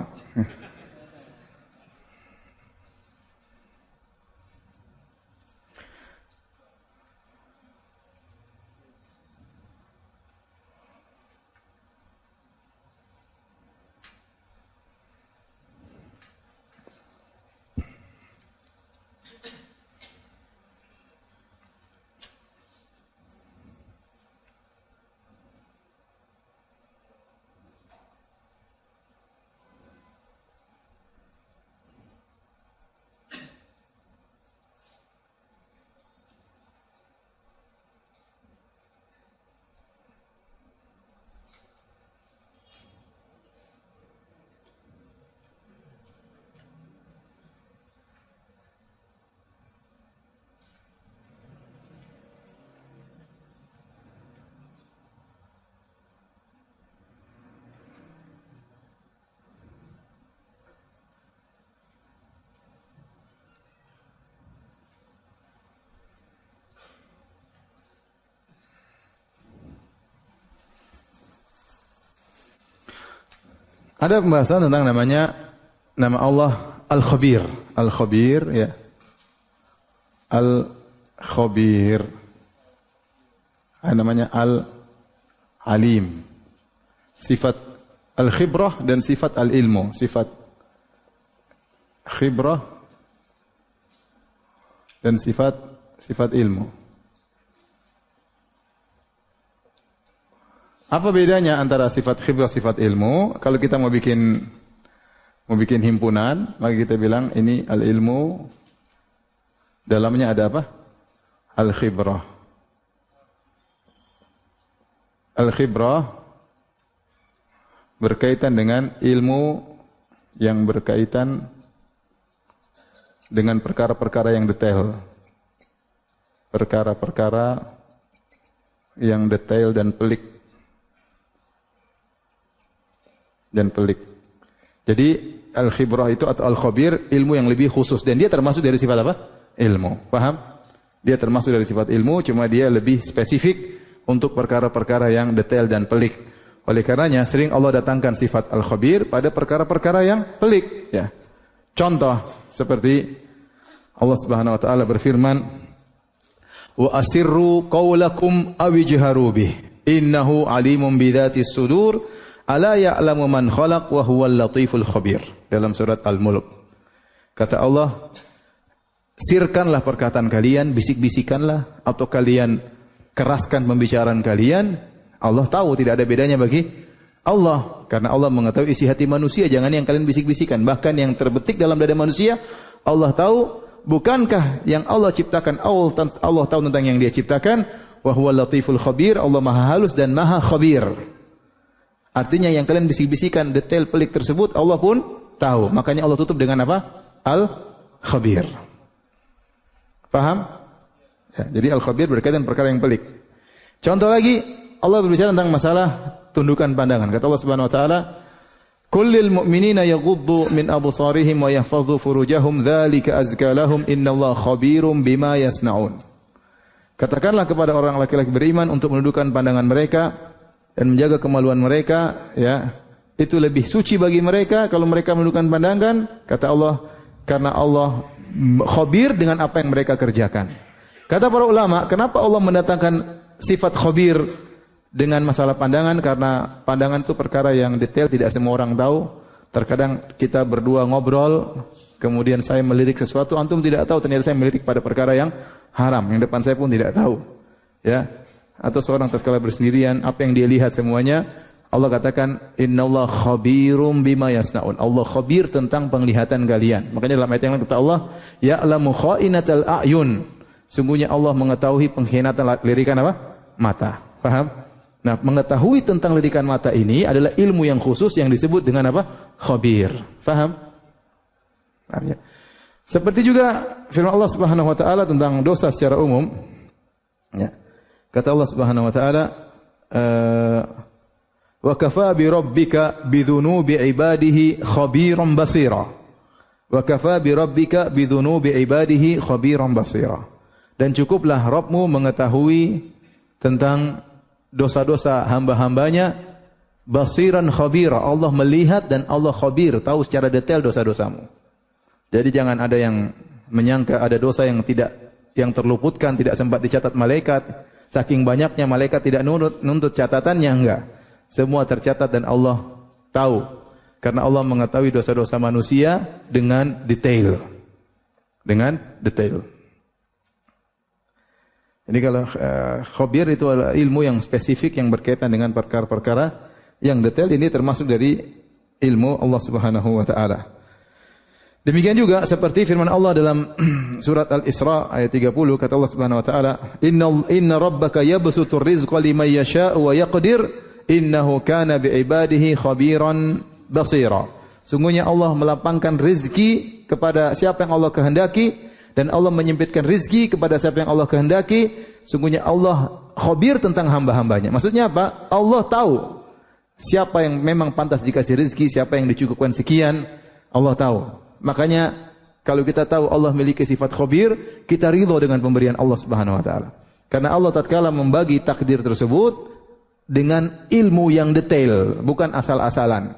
Ada pembahasan tentang nama Allah Al-Khabir. Al-Khabir ya. Al-Khabir. Namanya Al-Alim. Sifat Al-Khibrah dan sifat Al-Ilmu. Sifat Khibrah dan sifat ilmu. Apa bedanya antara sifat khibrah, sifat ilmu? Kalau kita mau bikin himpunan, maka kita bilang ini al-ilmu, dalamnya ada apa? Al-khibrah. Al-khibrah berkaitan dengan ilmu yang berkaitan dengan perkara-perkara yang detail. Perkara-perkara yang detail dan pelik. Jadi al-khibrah itu atau al-khabir ilmu yang lebih khusus, dan dia termasuk dari sifat apa? Ilmu. Paham? Dia termasuk dari sifat ilmu, cuma dia lebih spesifik untuk perkara-perkara yang detail dan pelik. Oleh karenanya sering Allah datangkan sifat al-khabir pada perkara-perkara yang pelik ya. Contoh seperti Allah Subhanahu wa taala berfirman, "Wa asirru qaulakum aw ijharu bih, innahu alimun bidzatis sudur." Ala ya'lamu man khalaq wa huwal latiful khabir. Dalam surat Al-Mulk. Kata Allah, sirkanlah perkataan kalian, bisik-bisikanlah, atau kalian keraskan pembicaraan kalian. Allah tahu, tidak ada bedanya bagi Allah. Karena Allah mengetahui isi hati manusia, jangan yang kalian bisik-bisikan. Bahkan yang terbetik dalam dada manusia, Allah tahu. Bukankah yang Allah ciptakan, Allah tahu tentang yang dia ciptakan. Wa huwal latiful khabir, Allah maha halus dan maha khabir. Artinya yang kalian bisik-bisikan detail pelik tersebut Allah pun tahu. Makanya Allah tutup dengan apa? Al-Khabir. Paham? Ya, jadi Al-Khabir berkaitan perkara yang pelik. Contoh lagi, Allah berbicara tentang masalah tundukan pandangan. Kata Allah Subhanahu wa taala, Kullil mu'minina yaghuddu min absarihim wa yahfadhu furujahum dzalika azka lahum innallaha khabirum bima yasnaun. Katakanlah kepada orang laki-laki beriman untuk menundukkan pandangan mereka dan menjaga kemaluan mereka, ya. Itu lebih suci bagi mereka kalau mereka menundukkan pandangan, kata Allah, karena Allah khabir dengan apa yang mereka kerjakan. Kata para ulama, kenapa Allah mendatangkan sifat khabir dengan masalah pandangan? Karena pandangan itu perkara yang detail, tidak semua orang tahu. Terkadang kita berdua ngobrol, kemudian saya melirik sesuatu, antum tidak tahu, ternyata saya melirik pada perkara yang haram, yang depan saya pun tidak tahu. Ya. Atau seorang tatkala bersendirian, apa yang dia lihat semuanya, Allah katakan, innallaha khabirum bima yasnaun. Allah khabir tentang penglihatan kalian. Makanya dalam ayat yang lain kata Allah, ya'lamu kha'inatal a'yun. Sungguhnya Allah mengetahui pengkhianatan lirikan apa? Mata. Paham? Nah, mengetahui tentang lirikan mata ini adalah ilmu yang khusus yang disebut dengan apa? Khabir. Paham? Paham ya? Seperti juga firman Allah Subhanahu wa taala tentang dosa secara umum. Ya. Kata Allah Subhanahu wa taala, wa kafa bi rabbika bidzunubi ibadihi khabiran basira. Wa kafa bi rabbika bidzunubi ibadihi khabiran basira. Dan cukuplah Rabbmu mengetahui tentang dosa-dosa hamba-hambanya basiran khabira. Allah melihat dan Allah khabir, tahu secara detail dosa-dosamu. Jadi jangan ada yang menyangka ada dosa yang terluputkan, tidak sempat dicatat malaikat. Saking banyaknya malaikat tidak nuntut catatannya, enggak. Semua tercatat dan Allah tahu. Karena Allah mengetahui dosa-dosa manusia dengan detail. Dengan detail. Ini kalau khabir itu adalah ilmu yang spesifik yang berkaitan dengan perkara-perkara yang detail. Ini termasuk dari ilmu Allah Subhanahu wa taala. Demikian juga seperti firman Allah dalam surat Al-Isra ayat 30, kata Allah Subhanahu wa taala, "Inna rabbaka yabsutur rizqa liman yasha'u wa yaqdir, innahu kana bi'ibadihi khabiran basira." Sungguhnya Allah melapangkan rizki kepada siapa yang Allah kehendaki, dan Allah menyempitkan rizki kepada siapa yang Allah kehendaki. Sungguhnya Allah khabir tentang hamba-hambanya. Maksudnya apa? Allah tahu siapa yang memang pantas dikasih rizki, siapa yang dicukupkan sekian. Allah tahu. Makanya kalau kita tahu Allah memiliki sifat khabir, kita ridho dengan pemberian Allah Subhanahu wa taala. Karena Allah tatkala membagi takdir tersebut dengan ilmu yang detail, bukan asal-asalan,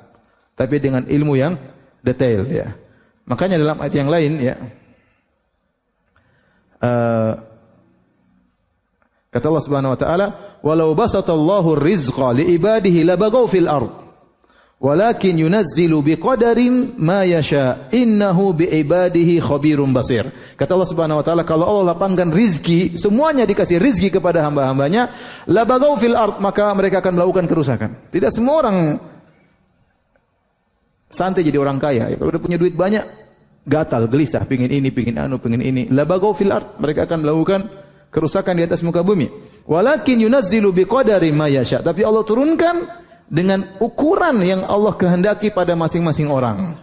tapi dengan ilmu yang detail, ya. Makanya dalam ayat yang lain, ya, kata Allah Subhanahu wa taala, "Walau basatallahu ar-rizqa li ibadihi labaghaw fil ard, walakin yunazzilu biqadarin ma yasha, innahu bi ibadihi khabirum basir." Kata Allah Subhanahu wa taala, kalau Allah lapangkan rizki, semuanya dikasih rizki kepada hamba-hambanya, labaghaw fil ard, maka mereka akan melakukan kerusakan. Tidak semua orang santai jadi orang kaya. Kalau udah punya duit banyak, gatal, gelisah, pingin ini, pingin anu, pingin ini. Labaghaw fil ard, mereka akan melakukan kerusakan di atas muka bumi. Walakin yunazzilu biqadari ma yasha, tapi Allah turunkan dengan ukuran yang Allah kehendaki pada masing-masing orang.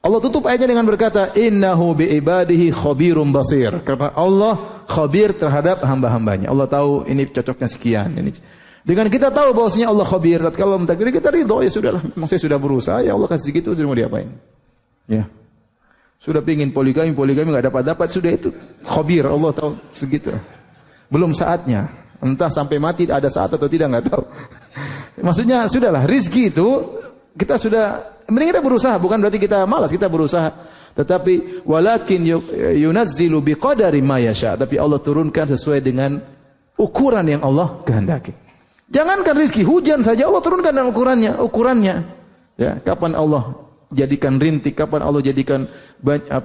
Allah tutup ayatnya dengan berkata, innahu bi ibadihi khabirum basir. Karena Allah khabir terhadap hamba-hambanya. Allah tahu ini cocoknya sekian, ini. Dengan kita tahu bahwasanya Allah khabir, tatkala mentakdir kita ridho, ya sudahlah, memang saya sudah berusaha, ya Allah kasih segitu, sudah mau diapain? Ya. Sudah pingin poligami enggak dapat, sudah itu khabir, Allah tahu segitu. Belum saatnya. Entah sampai mati ada saat atau tidak, enggak tahu. Maksudnya sudahlah, rizki itu kita sudah, mending kita berusaha, bukan berarti kita malas, kita berusaha. Tetapi walakin yunazzilu biqadari ma yasha, tapi Allah turunkan sesuai dengan ukuran yang Allah kehendaki. Jangankan rizki, hujan saja Allah turunkan dengan ukurannya. Ya, kapan Allah jadikan rintik, kapan Allah jadikan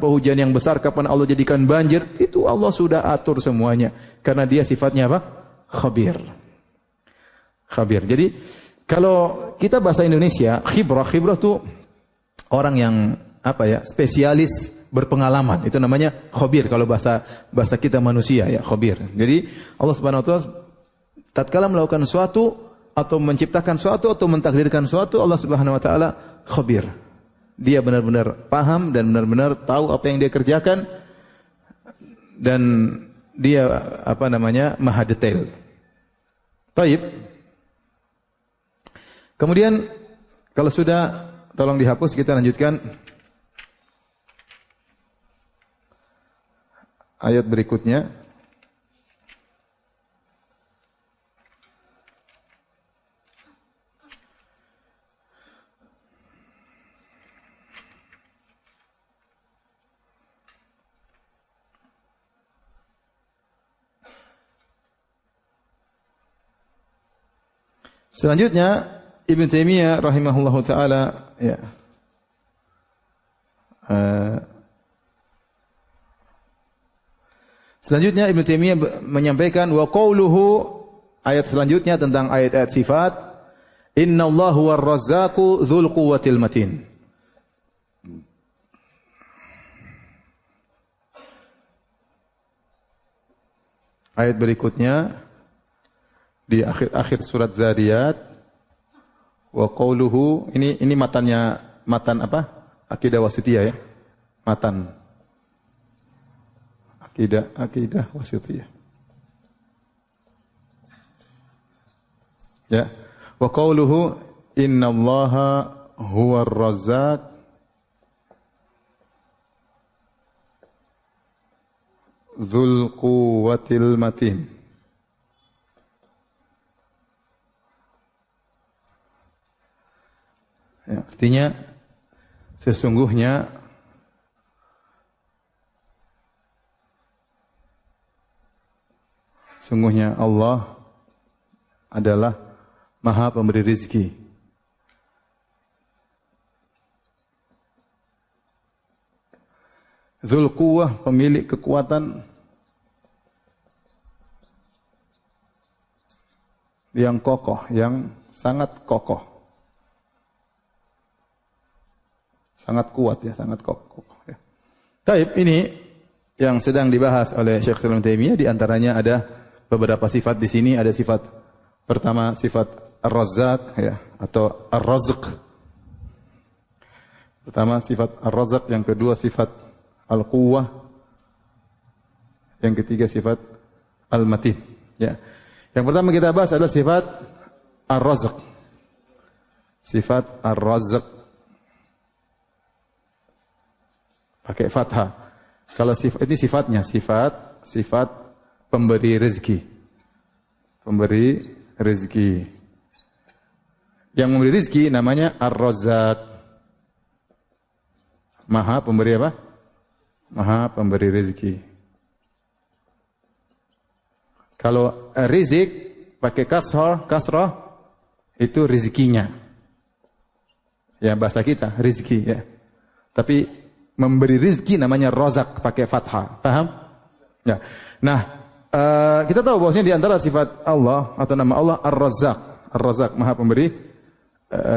hujan yang besar, kapan Allah jadikan banjir, itu Allah sudah atur semuanya. Karena dia sifatnya apa? Khabir. Khabir. Jadi kalau kita bahasa Indonesia, khibrah itu orang yang apa ya, spesialis, berpengalaman. Itu namanya khabir kalau bahasa kita manusia, ya, khabir. Jadi Allah Subhanahu wa taala tatkala melakukan suatu atau menciptakan suatu atau mentakdirkan suatu, Allah Subhanahu wa taala khabir. Dia benar-benar paham dan benar-benar tahu apa yang dia kerjakan, dan dia maha detail. Taib. Kemudian kalau sudah Tolong dihapus, kita lanjutkan ayat berikutnya. Selanjutnya Ibnu Taimiyah rahimahullahu taala ya. Selanjutnya Ibnu Taimiyah menyampaikan wa qauluhu, ayat selanjutnya tentang ayat-ayat sifat, innallahu war-razzaqu dzul quwwatil matin. Ayat berikutnya di akhir surat Zariyat, wa qauluhu, ini matan apa? Akidah Wasithiyah ya. Matan akidah Wasithiyah. Ya. Wa qauluhu innallaha huwar razzaq dzul quwwatil matin. Ya, artinya sesungguhnya Allah adalah Maha Pemberi rizki. Dzul Quwwah, pemilik kekuatan yang kokoh, yang sangat kokoh. Sangat kuat ya, sangat kokoh ya. Taib, ini yang sedang dibahas oleh Syekh Islam Taimiyah, di antaranya ada beberapa sifat di sini. Ada sifat pertama, sifat Ar-Razzaq ya, atau Ar-Razq. Pertama sifat Ar-Razq, yang kedua sifat Al-Quwwah, yang ketiga sifat Al-Matin ya. Yang pertama kita bahas adalah sifat Ar-Razq. Sifat Ar-Razq pakai fathah. Kalau sifat ini sifatnya, sifat pemberi rezeki. Pemberi rezeki. Yang memberi rezeki namanya Ar-Razzaq. Maha pemberi apa? Maha pemberi rezeki. Kalau rizik pakai kasrah itu rezekinya. Ya, bahasa kita rezeki ya. Tapi memberi rizki namanya rozak pakai fathah. Paham? Ya. Nah, kita tahu bahwasanya di antara sifat Allah atau nama Allah Ar-Razzaq. Ar-Razzaq, Maha Pemberi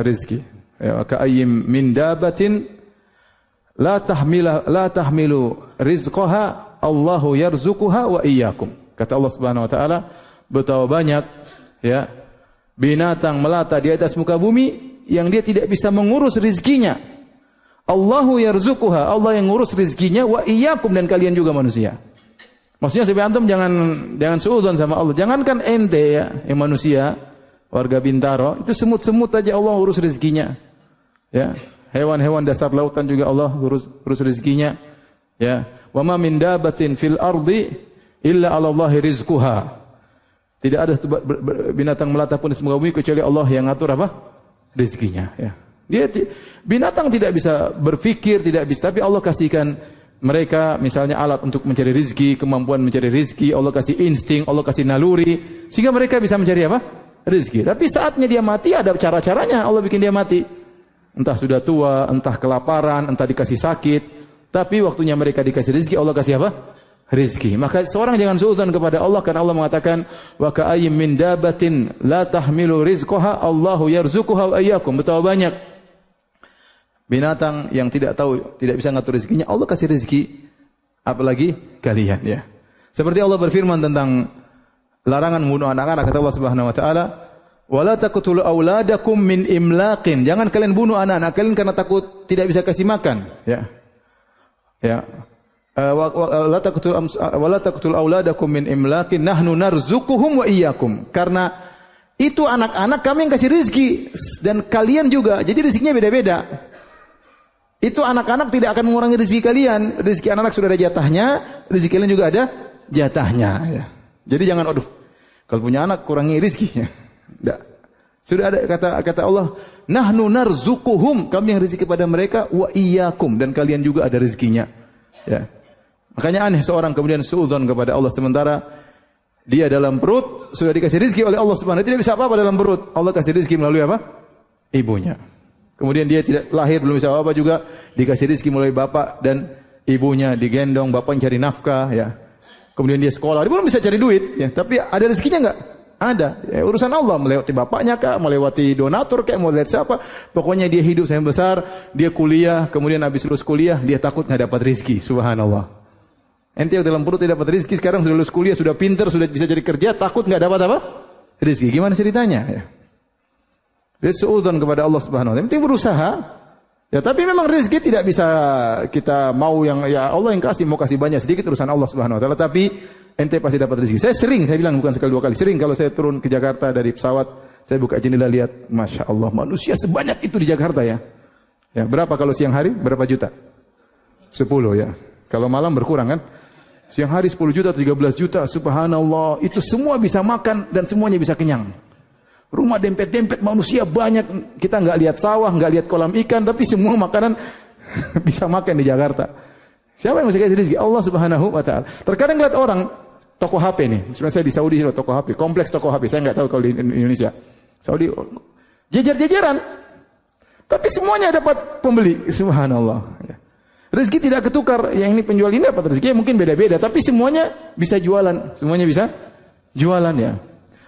rizki. Ya, ka'ayyim min dabatin la tahmilu rizqaha Allahu yarzuquha wa iyyakum. Kata Allah Subhanahu wa taala, betapa banyak ya binatang melata di atas muka bumi yang dia tidak bisa mengurus rizkinya. Allahu yarzuquha, Allah yang ngurus rezekinya, wa iyyakum, dan kalian juga manusia. Maksudnya supaya antum jangan suudzon sama Allah. Jangankan ente ya, yang manusia, warga Bintaro, itu semut-semut aja Allah urus rezekinya. Ya, hewan-hewan dasar lautan juga Allah urus rezekinya. Ya, wa ma min dabatin fil ardi illa 'ala Allahi rizquha. Tidak ada binatang melata pun di muka bumi kecuali Allah yang ngatur apa? Rezekinya, ya. Binatang tidak bisa berpikir, tidak bisa, tapi Allah kasihkan mereka misalnya alat untuk mencari rezeki, kemampuan mencari rezeki, Allah kasih insting, Allah kasih naluri, sehingga mereka bisa mencari apa? Rezeki. Tapi saatnya dia mati, ada cara-caranya Allah bikin dia mati. Entah sudah tua, entah kelaparan, entah dikasih sakit, tapi waktunya mereka dikasih rezeki, Allah kasih apa? Rezeki. Maka seorang jangan suudzon kepada Allah, karena Allah mengatakan wa ka'ayyim min dabatin la tahmilu rizqaha Allahu yarzuquha wa iyyakum. Betapa banyak binatang yang tidak tahu, tidak bisa ngatur rezekinya, Allah kasih rezeki, apalagi kalian ya. Seperti Allah berfirman tentang larangan membunuh anak-anak, kata Allah Subhanahu wa taala, "Wala taqtulu auladakum min imlaqin." Jangan kalian bunuh anak-anak kalian karena takut tidak bisa kasih makan, ya. Ya. Wala taqtulu auladakum min imlaqin nahnu narzuquhum wa iyyakum. Karena itu anak-anak kami yang kasih rezeki dan kalian juga. Jadi rezekinya beda-beda. itu anak-anak tidak akan mengurangi rezeki kalian. Rezeki anak-anak sudah ada jatahnya, rezeki kalian juga ada jatahnya. Ya. Jadi jangan, aduh, kalau punya anak kurangi rezekinya. Tidak. Sudah ada kata Allah, nahnu narzuquhum, kami yang rezeki kepada mereka, wa iyyakum, dan kalian juga ada rezekinya. Ya. Makanya aneh seorang kemudian suudzon kepada Allah sementara dia dalam perut sudah dikasih rezeki oleh Allah Subhanahu wa taala, tidak bisa apa-apa dalam perut. Allah kasih rezeki melalui apa? Ibunya. Kemudian dia tidak lahir belum bisa apa-apa juga dikasih rezeki melalui bapak dan ibunya, digendong bapak yang cari nafkah ya. Kemudian dia sekolah, dia belum bisa cari duit ya, tapi ada rezekinya enggak? Ada. Ya, urusan Allah, melewati bapaknya kah, melewati donatur kah, mau lihat siapa. Pokoknya dia hidup sampai besar, dia kuliah, kemudian habis lulus kuliah dia takut enggak dapat rezeki. Subhanallah. Ente yang dalam perut tidak dapat rezeki, sekarang sudah lulus kuliah, sudah pintar, sudah bisa cari kerja, takut enggak dapat apa? Rezeki. Gimana ceritanya ya? Dia suudzon kepada Allah Subhanahu wa taala. Yang penting berusaha. Ya, tapi memang rezeki tidak bisa kita mau yang ya Allah yang kasih, mau kasih banyak sedikit urusan Allah Subhanahu wa taala, tapi ente pasti dapat rezeki. Saya bilang bukan sekali dua kali, sering kalau saya turun ke Jakarta dari pesawat, saya buka jendela lihat, Masya Allah, manusia sebanyak itu di Jakarta ya. Ya, berapa kalau siang hari? Berapa juta? 10 ya. Kalau malam berkurang kan? Siang hari 10 juta, 13 juta, subhanallah, itu semua bisa makan dan semuanya bisa kenyang. Rumah dempet-dempet manusia banyak, kita nggak lihat sawah, nggak lihat kolam ikan, tapi semua makanan bisa makan di Jakarta. Siapa yang mesti kasih rezeki? Allah Subhanahu wa taala. Terkadang lihat orang toko HP nih, misalnya saya di Saudi ada toko HP, kompleks toko HP, saya nggak tahu kalau di Indonesia. Saudi jejer-jejeran, tapi semuanya dapat pembeli. Subhanallah. Rezeki tidak ketukar, yang ini penjual ini dapat rezeki mungkin beda-beda, tapi semuanya bisa jualan, semuanya bisa jualan ya.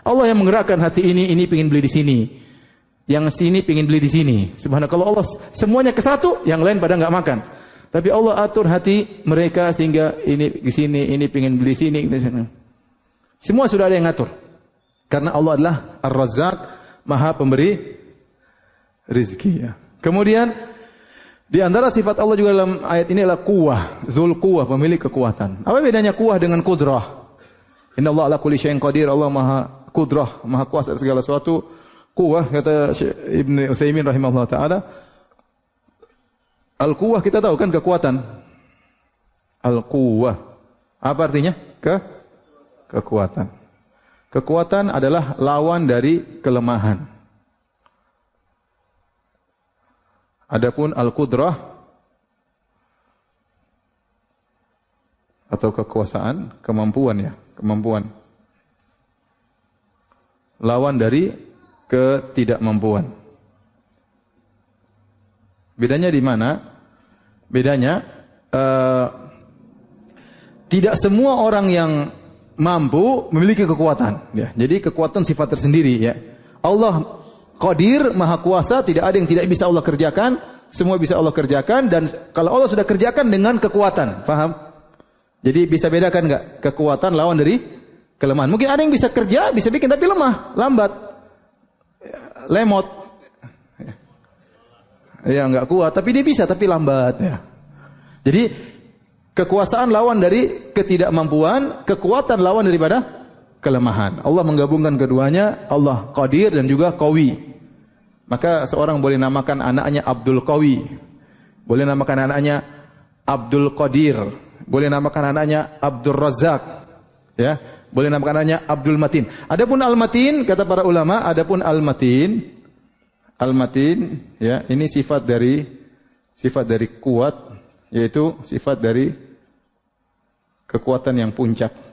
Allah yang menggerakkan hati ini pengin beli di sini, yang sini pengin beli di sini. Subhanallah, kalau Allah semuanya ke satu, yang lain pada nggak makan. Tapi Allah atur hati mereka sehingga ini di sini, ini pengin beli sini, di sini. Semua sudah ada yang ngatur. Karena Allah adalah Ar-Razzaq, Maha Pemberi rezeki. Ya. Kemudian di antara sifat Allah juga dalam ayat ini adalah Quwwah, Dzul Quwwah, pemilik kekuatan. Apa bedanya Quwwah dengan Qudrah? Inna Allah ala kulli syai'in qadir, Allah Maha Qudrah, Maha kuasa atas segala sesuatu. Quwwah, kata Ibnu Utsaimin rahimahullah taala, al-quwwah kita tahu kan kekuatan. Al-quwwah apa artinya? Kekuatan. Kekuatan adalah lawan dari kelemahan. Adapun al-qudrah atau kekuasaan, kemampuan ya, kemampuan. Lawan dari ketidakmampuan. Bedanya di mana? Bedanya tidak semua orang yang mampu memiliki kekuatan. Ya, jadi kekuatan sifat tersendiri. Ya, Allah Qadir, Maha Kuasa, tidak ada yang tidak bisa Allah kerjakan. Semua bisa Allah kerjakan, dan kalau Allah sudah kerjakan dengan kekuatan, paham? Jadi bisa bedakan enggak kekuatan lawan dari kelemahan? Mungkin ada yang bisa kerja, bisa bikin tapi lemah, lambat, lemot. Ya enggak kuat, tapi dia bisa tapi lambat ya. Jadi kekuasaan lawan dari ketidakmampuan, kekuatan lawan daripada kelemahan. Allah menggabungkan keduanya, Allah Qadir dan juga Qawi. Maka seorang boleh namakan anaknya Abdul Qawi, boleh namakan anaknya Abdul Qadir, boleh namakan anaknya Abdul Razzaq, ya, boleh namakan anaknya Abdul Matin. Adapun Al-Matin, kata para ulama, adapun Al-Matin, ya, ini sifat dari kuat, yaitu sifat dari kekuatan yang puncak.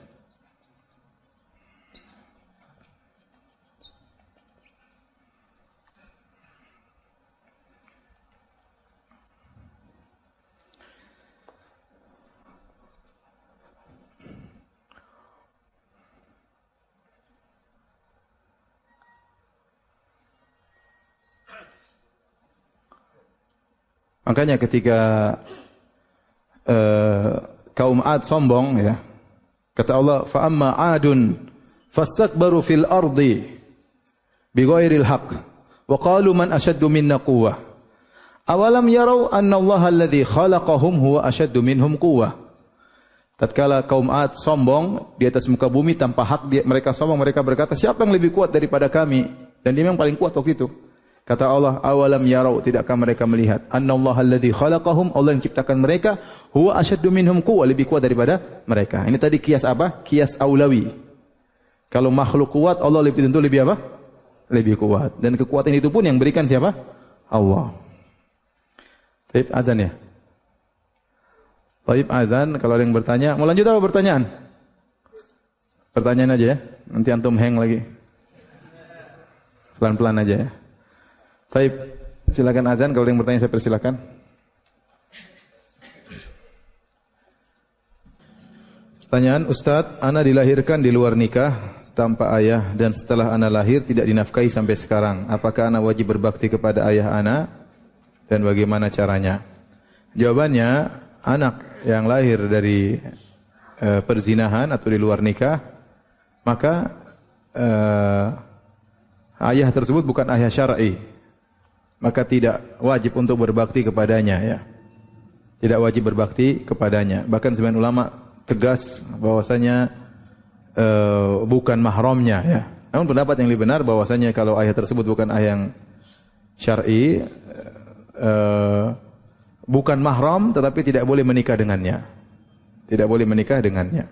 Makanya ketika kaum Ad sombong ya, kata Allah, fa amma 'adun fastakbaru fil ardi bighairil haqq wa qalu man ashaddu minna quwwah awalam yarau anna Allah alladhi khalaqahum huwa ashaddu minhum quwwah. Tatkala kaum Ad sombong di atas muka bumi tanpa hak, mereka sombong, mereka berkata, siapa yang lebih kuat daripada kami? Dan dia memang paling kuat waktu itu. Kata Allah, awalam yarau, tidakkah mereka melihat? Annallaha alladzi khalaqahum, Allah yang ciptakan mereka, huwa asyaddu minhum quwwah, lebih kuat daripada mereka. Ini tadi kias apa? Kias aulawi. Kalau makhluk kuat, Allah lebih tentu lebih apa? Lebih kuat. Dan kekuatan itu pun yang berikan siapa? Allah. Taib azan ya? Taib azan, kalau ada yang bertanya, mau lanjut apa pertanyaan? Pertanyaan aja ya. Nanti antum hang lagi. Pelan-pelan aja ya. Taib, silakan azan, kalau ada yang bertanya saya persilakan. Pertanyaan, Ustadz, ana dilahirkan di luar nikah tanpa ayah dan setelah ana lahir tidak dinafkahi sampai sekarang. Apakah ana wajib berbakti kepada ayah ana dan bagaimana caranya? Jawabannya, anak yang lahir dari perzinahan atau di luar nikah, maka ayah tersebut bukan ayah syar'i. Maka tidak wajib untuk berbakti kepadanya ya. Tidak wajib berbakti kepadanya. Bahkan sebagian ulama tegas bahwasanya bukan mahramnya ya. Namun pendapat yang lebih benar bahwasanya kalau ayah tersebut bukan ayah yang syar'i, bukan mahram tetapi tidak boleh menikah dengannya. Tidak boleh menikah dengannya.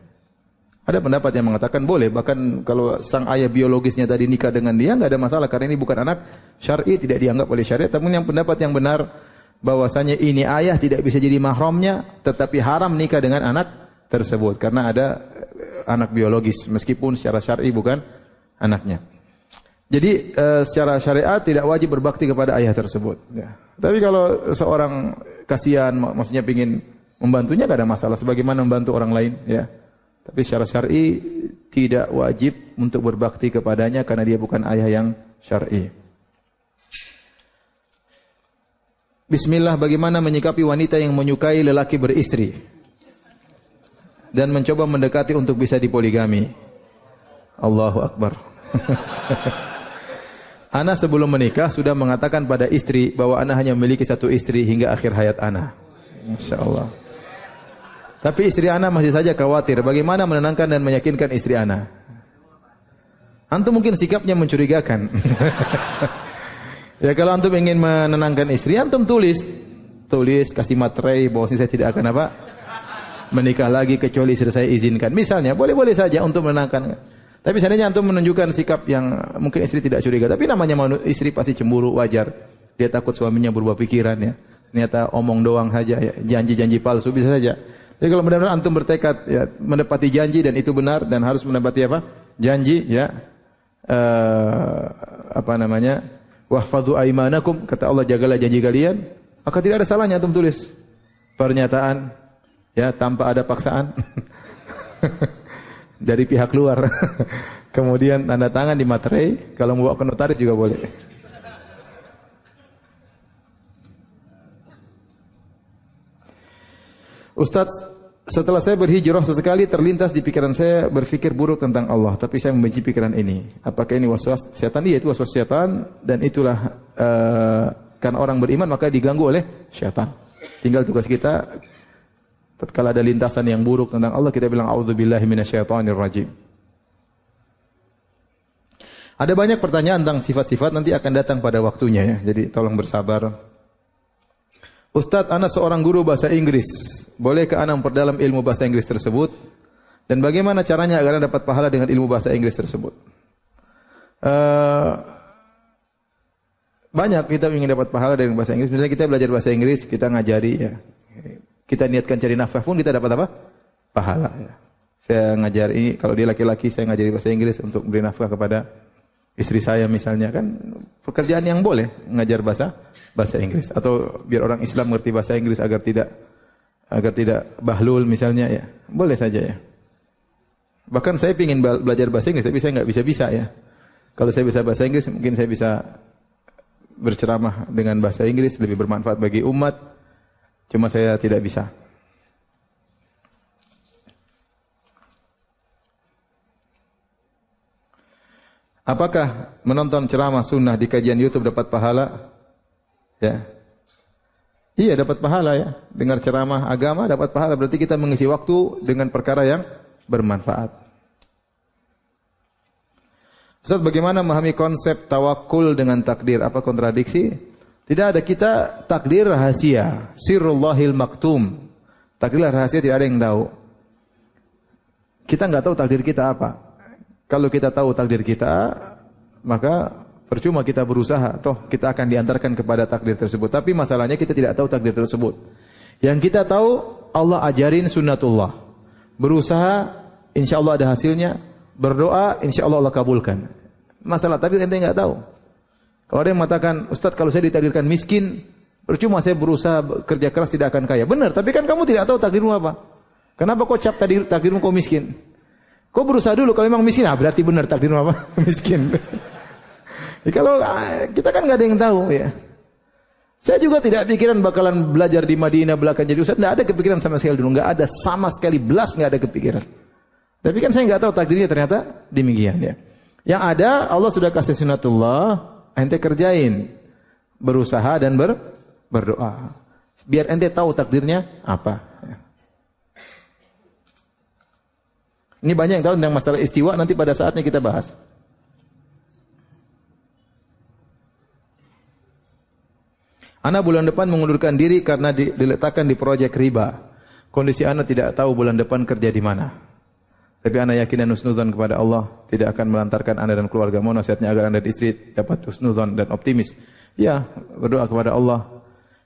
Ada pendapat yang mengatakan boleh, bahkan kalau sang ayah biologisnya tadi nikah dengan dia enggak ada masalah karena ini bukan anak syar'i, tidak dianggap oleh syariat. Namun yang pendapat yang benar bahwasanya ini ayah tidak bisa jadi mahramnya, tetapi haram nikah dengan anak tersebut karena ada anak biologis meskipun secara syar'i bukan anaknya. Jadi secara syariat tidak wajib berbakti kepada ayah tersebut. Ya. Tapi kalau seorang kasihan, maksudnya ingin membantunya tidak ada masalah, sebagaimana membantu orang lain. Ya. Tapi secara syar'i tidak wajib untuk berbakti kepadanya karena dia bukan ayah yang syar'i. Bismillah, bagaimana menyikapi wanita yang menyukai lelaki beristri dan mencoba mendekati untuk bisa dipoligami? Allahu Akbar. Ana sebelum menikah sudah mengatakan pada istri bahwa ana hanya memiliki satu istri hingga akhir hayat ana. Masya Allah. Tapi istri ana masih saja khawatir. Bagaimana menenangkan dan meyakinkan istri ana? Antum mungkin sikapnya mencurigakan. Ya kalau antum ingin menenangkan istri, antum tulis, kasih materai bahwa saya tidak akan apa menikah lagi kecuali istri saya izinkan. Misalnya, boleh-boleh saja untuk menenangkan. Tapi seandainya antum menunjukkan sikap yang mungkin istri tidak curiga, tapi namanya istri pasti cemburu, wajar. Dia takut suaminya berubah pikiran ya. Ternyata omong doang saja ya, janji-janji palsu bisa saja. Jadi kalau benar-benar antum bertekad ya menepati janji dan itu benar dan harus menepati apa? Janji ya. Wahfadzu aimanakum, kata Allah, jagalah janji kalian. Maka tidak ada salahnya antum tulis pernyataan ya tanpa ada paksaan dari pihak luar. Kemudian tanda tangan di materai, kalau mau bawa ke notaris juga boleh. Ustaz, setelah saya berhijrah sesekali terlintas di pikiran saya berpikir buruk tentang Allah, tapi saya membenci pikiran ini. Apakah ini waswas setan? Iya, itu waswas setan dan itulah karena orang beriman maka diganggu oleh setan. Tinggal tugas kita tatkala ada lintasan yang buruk tentang Allah kita bilang auzubillahi minasyaitonir rajim. Ada banyak pertanyaan tentang sifat-sifat, nanti akan datang pada waktunya ya. Jadi tolong bersabar. Ustadz, ana seorang guru bahasa Inggris. Bolehkah ana memperdalam ilmu bahasa Inggris tersebut? Dan bagaimana caranya agar ana dapat pahala dengan ilmu bahasa Inggris tersebut? Banyak kita ingin dapat pahala dengan bahasa Inggris. Misalnya kita belajar bahasa Inggris, kita ngajari ya. Kita niatkan cari nafkah pun kita dapat apa? Pahala ya. Saya ngajar ini, kalau dia laki-laki saya ngajari bahasa Inggris untuk beri nafkah kepada istri saya misalnya, kan pekerjaan yang boleh ngajar bahasa Inggris, atau biar orang Islam mengerti bahasa Inggris agar tidak bahlul misalnya ya, boleh saja ya. Bahkan saya ingin belajar bahasa Inggris tapi saya nggak bisa ya. Kalau saya bisa bahasa Inggris mungkin saya bisa berceramah dengan bahasa Inggris, lebih bermanfaat bagi umat. Cuma saya tidak bisa. Apakah menonton ceramah sunnah di kajian YouTube dapat pahala? Ya. Iya, dapat pahala ya. Dengar ceramah agama dapat pahala, berarti kita mengisi waktu dengan perkara yang bermanfaat. Ustaz, bagaimana memahami konsep tawakul dengan takdir? Apa kontradiksi? Tidak ada. Kita takdir rahasia, sirrullahil maktum. Takdir rahasia, tidak ada yang tahu. Kita nggak tahu takdir kita apa. Kalau kita tahu takdir kita, maka percuma kita berusaha. Toh kita akan diantarkan kepada takdir tersebut. Tapi masalahnya kita tidak tahu takdir tersebut. Yang kita tahu, Allah ajarin sunnatullah. Berusaha, insya Allah ada hasilnya. Berdoa, insya Allah Allah kabulkan. Masalah takdir ente nggak tahu. Kalau ada yang mengatakan, Ustaz, kalau saya ditakdirkan miskin, percuma saya berusaha kerja keras tidak akan kaya. Benar, tapi kan kamu tidak tahu takdirmu apa. Kenapa kau cap takdirmu kau miskin? Kau berusaha dulu, kalau memang miskin, berarti benar takdirmu apa? Miskin. Ya, kalau kita kan nggak ada yang tahu ya. Saya juga tidak pikiran bakalan belajar di Madinah, belakang jadi ustaz. Nggak ada kepikiran sama sekali dulu. Nggak ada sama sekali, belas nggak ada kepikiran. Tapi kan saya nggak tahu takdirnya ternyata demikian ya. Yang ada Allah sudah kasih sunnatullah, ente kerjain, berusaha dan berdoa. Biar ente tahu takdirnya apa. Ya. Ini banyak yang tahu tentang masalah istiwa, nanti pada saatnya kita bahas. Ana bulan depan mengundurkan diri karena diletakkan di proyek riba. Kondisi ana tidak tahu bulan depan kerja di mana. Tapi ana yakin dan husnudzon kepada Allah tidak akan melantarkan anda dan keluarga. Mohon nasihatnya agar anda dan istri dapat husnudzon dan optimis. Ya, berdoa kepada Allah.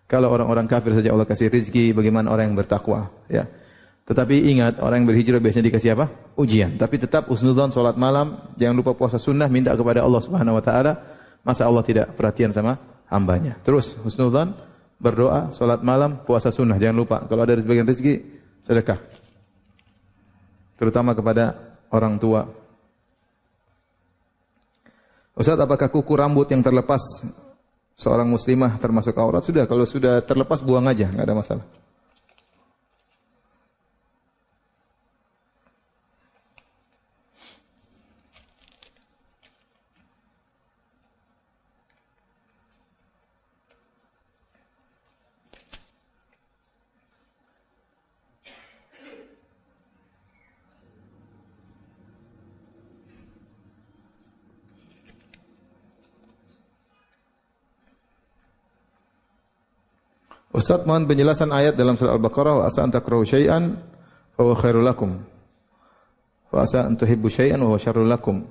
Kalau orang-orang kafir saja Allah kasih rezeki, bagaimana orang yang bertakwa? Ya. Tetapi ingat, orang yang berhijrah biasanya dikasih apa? Ujian. Tapi tetap husnudzon, salat malam, jangan lupa puasa sunnah, minta kepada Allah Subhanahu wa taala. Masa Allah tidak perhatian sama hambanya? Terus husnudzon, berdoa, salat malam, puasa sunnah, jangan lupa. Kalau ada sebagian rezeki, sedekah. Terutama kepada orang tua. Ustaz, apakah kuku rambut yang terlepas seorang muslimah termasuk aurat? Sudah, kalau sudah terlepas buang aja, enggak ada masalah. Ustaz, mohon penjelasan ayat dalam surah Al-Baqarah, wa asa an takrahu syai'an wa huwa khairul lakum. Wa asa an tuhibbu syai'an wa huwa syarrul lakum.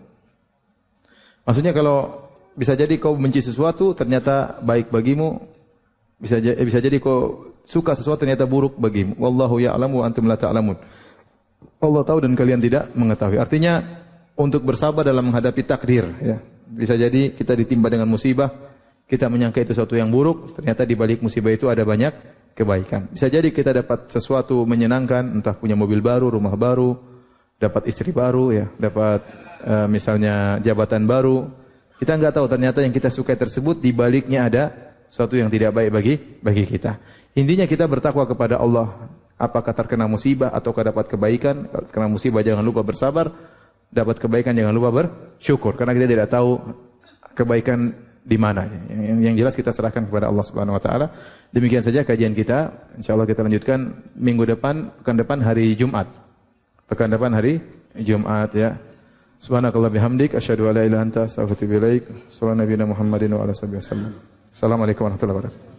Maksudnya kalau bisa jadi kau benci sesuatu ternyata baik bagimu, bisa jadi kau suka sesuatu ternyata buruk bagimu. Wallahu ya'lamu wa antum la ta'lamun. Allah tahu dan kalian tidak mengetahui. Artinya untuk bersabar dalam menghadapi takdir ya. Bisa jadi kita ditimpa dengan musibah, kita menyangka itu sesuatu yang buruk, ternyata di balik musibah itu ada banyak kebaikan. Bisa jadi kita dapat sesuatu menyenangkan, entah punya mobil baru, rumah baru, dapat istri baru, ya, dapat misalnya jabatan baru. Kita nggak tahu ternyata yang kita sukai tersebut di baliknya ada sesuatu yang tidak baik bagi kita. Intinya kita bertakwa kepada Allah. Apakah terkena musibah ataukah dapat kebaikan? Kalau terkena musibah jangan lupa bersabar, dapat kebaikan jangan lupa bersyukur, karena kita tidak tahu kebaikan di mana. Yang jelas kita serahkan kepada Allah Subhanahu wa taala. Demikian saja kajian kita. Insyaallah kita lanjutkan minggu depan, pekan depan hari Jumat. Pekan depan hari Jumat ya. Subhanakallah bihamdik asyhadu an la ilaha illa anta astaghfiruka wa atubu ilaik. Sallallahu Muhammadin wa ala sahbihi wasallam. Assalamualaikum warahmatullahi wabarakatuh.